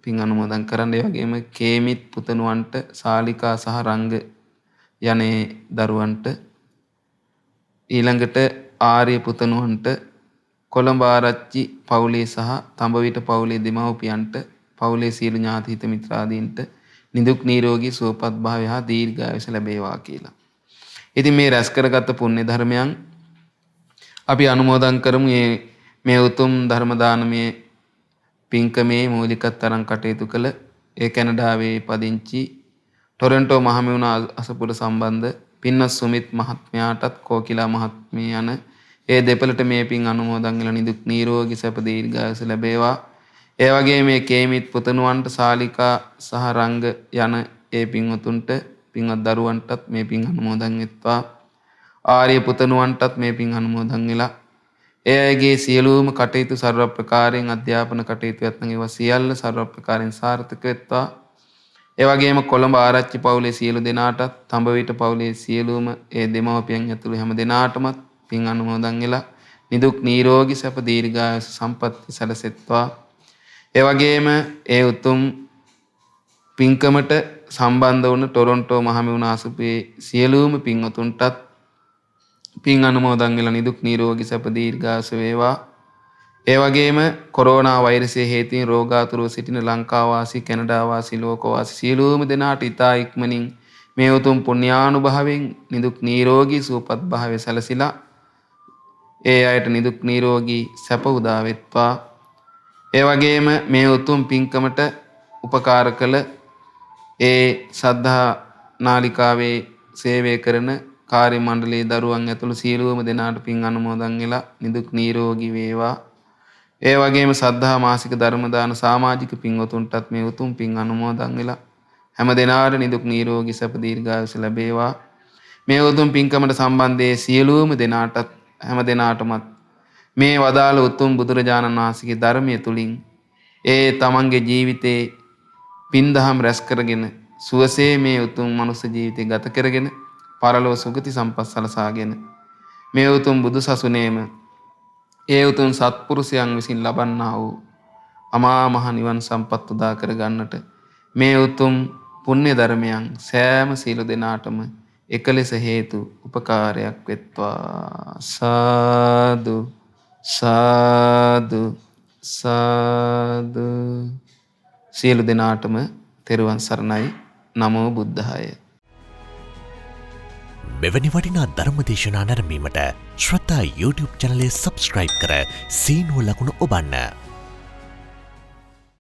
[SPEAKER 1] පින් අනුමෝදන් කරන්න. ඒ වගේම කේමිත් පුතණුවන්ට සාලිකා සහ රංග යන්නේ දරුවන්ට ඊළඟට ආර්ය පුතණුවන්ට කොළඹ ආරච්චි පවුලේ සහ තඹවිට පවුලේ දෙමව්පියන්ට පවුලේ සියලු ඥාති හිත මිත්‍රාදීන්ට නිදුක් නිරෝගී සුවපත් භාවය හා දීර්ඝායුෂ ලැබේවා කියලා. ඉතින් මේ රැස් කරගත් පුණ්‍ය ධර්මයන් අපි අනුමෝදන් කරමු. මේ උතුම් ධර්ම දානමය පින්කමේ මූලිකතරම් කටයුතු කළ ඒ කැනඩාවේ පදිංචි ටොරන්ටෝ මහමෙවුනා අසපුර සම්බන්ධ පින්නස් සුමිත් මහත්මයාටත් කෝකිලා මහත්මිය යන ඒ දෙපළට මේ පින් අනුමෝදන් වෙලා නිදුක් නිරෝගී සැප දීර්ඝායුෂ ලැබේවා. ඒ වගේ මේ කේමිත් පුතණුවන්ට සාලිකා සහ රංග යන ඒ පින්වතුන්ට පින්වත් දරුවන්ටත් මේ පින් අනුමෝදන් වෙත්වා. ආර්ය පුතණුවන්ටත් මේ පින් අනුමෝදන් වෙලා ඒ අයගේ සියලුම කටයුතු සර්ව ප්‍රකාරයෙන් අධ්‍යාපන කටයුතු යත්නම් ඒවා සියල්ල සර්ව ප්‍රකාරයෙන් සාර්ථක වෙත්වා. ඒ වගේම කොළඹ ආරච්චි පවුලේ සියලු දෙනාටත් තඹවිට පවුලේ සියලුම ඒ දෙමව්පියන් ඇතුළු හැම දෙනාටමත් පින් අනුමෝදන් වෙලා නිදුක් නිරෝගී සැප දීර්ඝායුෂ සම්පන්නිය සැලසෙත්වා. ඒ වගේම ඒ උතුම් පින්කමට සම්බන්ධ වුණ ටොරොන්ටෝ මහමෙවුනා අසපුවේ සියලුම පින්වතුන්ටත් පින් අනුමෝදන් වෙලා නිදුක් නිරෝගී සැප දීර්ඝායුෂ වේවා. ඒ වගේම කොරෝනා වෛරසයේ හේතුවෙන් රෝගාතුරව සිටින ලංකා වාසී කැනඩා වාසී ලෝක වාසී සියලුම දෙනාට ඉතා ඉක්මනින් මේ උතුම් පුණ්‍යානුභවයෙන් නිදුක් නිරෝගී සුවපත් භාවය සැලසිලා ඒ අයට නිදුක් නිරෝගී සැප උදා වෙත්වා. ඒ වගේම මේ උතුම් පින්කමට උපකාර කළ ඒ සද්ධා නාලිකාවේ සේවය කරන කාර්ය මණ්ඩලයේ දරුවන් ඇතුළු සියලුම දෙනාට පින් අනුමෝදන් වෙලා නිදුක් නිරෝගී වේවා. ඒ වගේම සද්ධා මාසික ධර්ම දාන සමාජික පින්වතුන්ටත් මේ උතුම් පින් අනුමෝදන් වෙලා හැම දෙනාට නිදුක් නිරෝගී සැප දීර්ඝායුෂ ලැබේවා. මේ උතුම් පින්කමට සම්බන්ධයේ සියලුම දෙනාටත් හැම දෙනාටමත් මේ වදාළ උතුම් බුදුරජාණන් වහන්සේගේ ධර්මයේ තුලින් ඒ තමන්ගේ ජීවිතේ පින්දහම් රැස් කරගෙන සුවසේ මේ උතුම් මනුස්ස ජීවිතය ගත කරගෙන පරලොව සුගති සම්පත් සලසාගෙන මේ උතුම් බුදු සසුනේම ඒ උතුම් සත්පුරුෂයන් විසින් ලබන්නා වූ අමා මහ නිවන් සම්පත් උදා කර ගන්නට මේ උතුම් පුණ්‍ය ධර්මයන් සෑම සීල දෙනාටම එකලෙස හේතු උපකාරයක් වෙත්වා. සාදු සාදු සාදු. සියලු දෙනාටම තෙරුවන් සරණයි. නමෝ බුද්ධාය.
[SPEAKER 2] මෙවැනි වටිනා ධර්මදේශනා නැරඹීමට ශ්‍රද්ධා YouTube චැනලය සබස්ක්‍රයිබ් කර සීනුව ලකුණ ඔබන්න.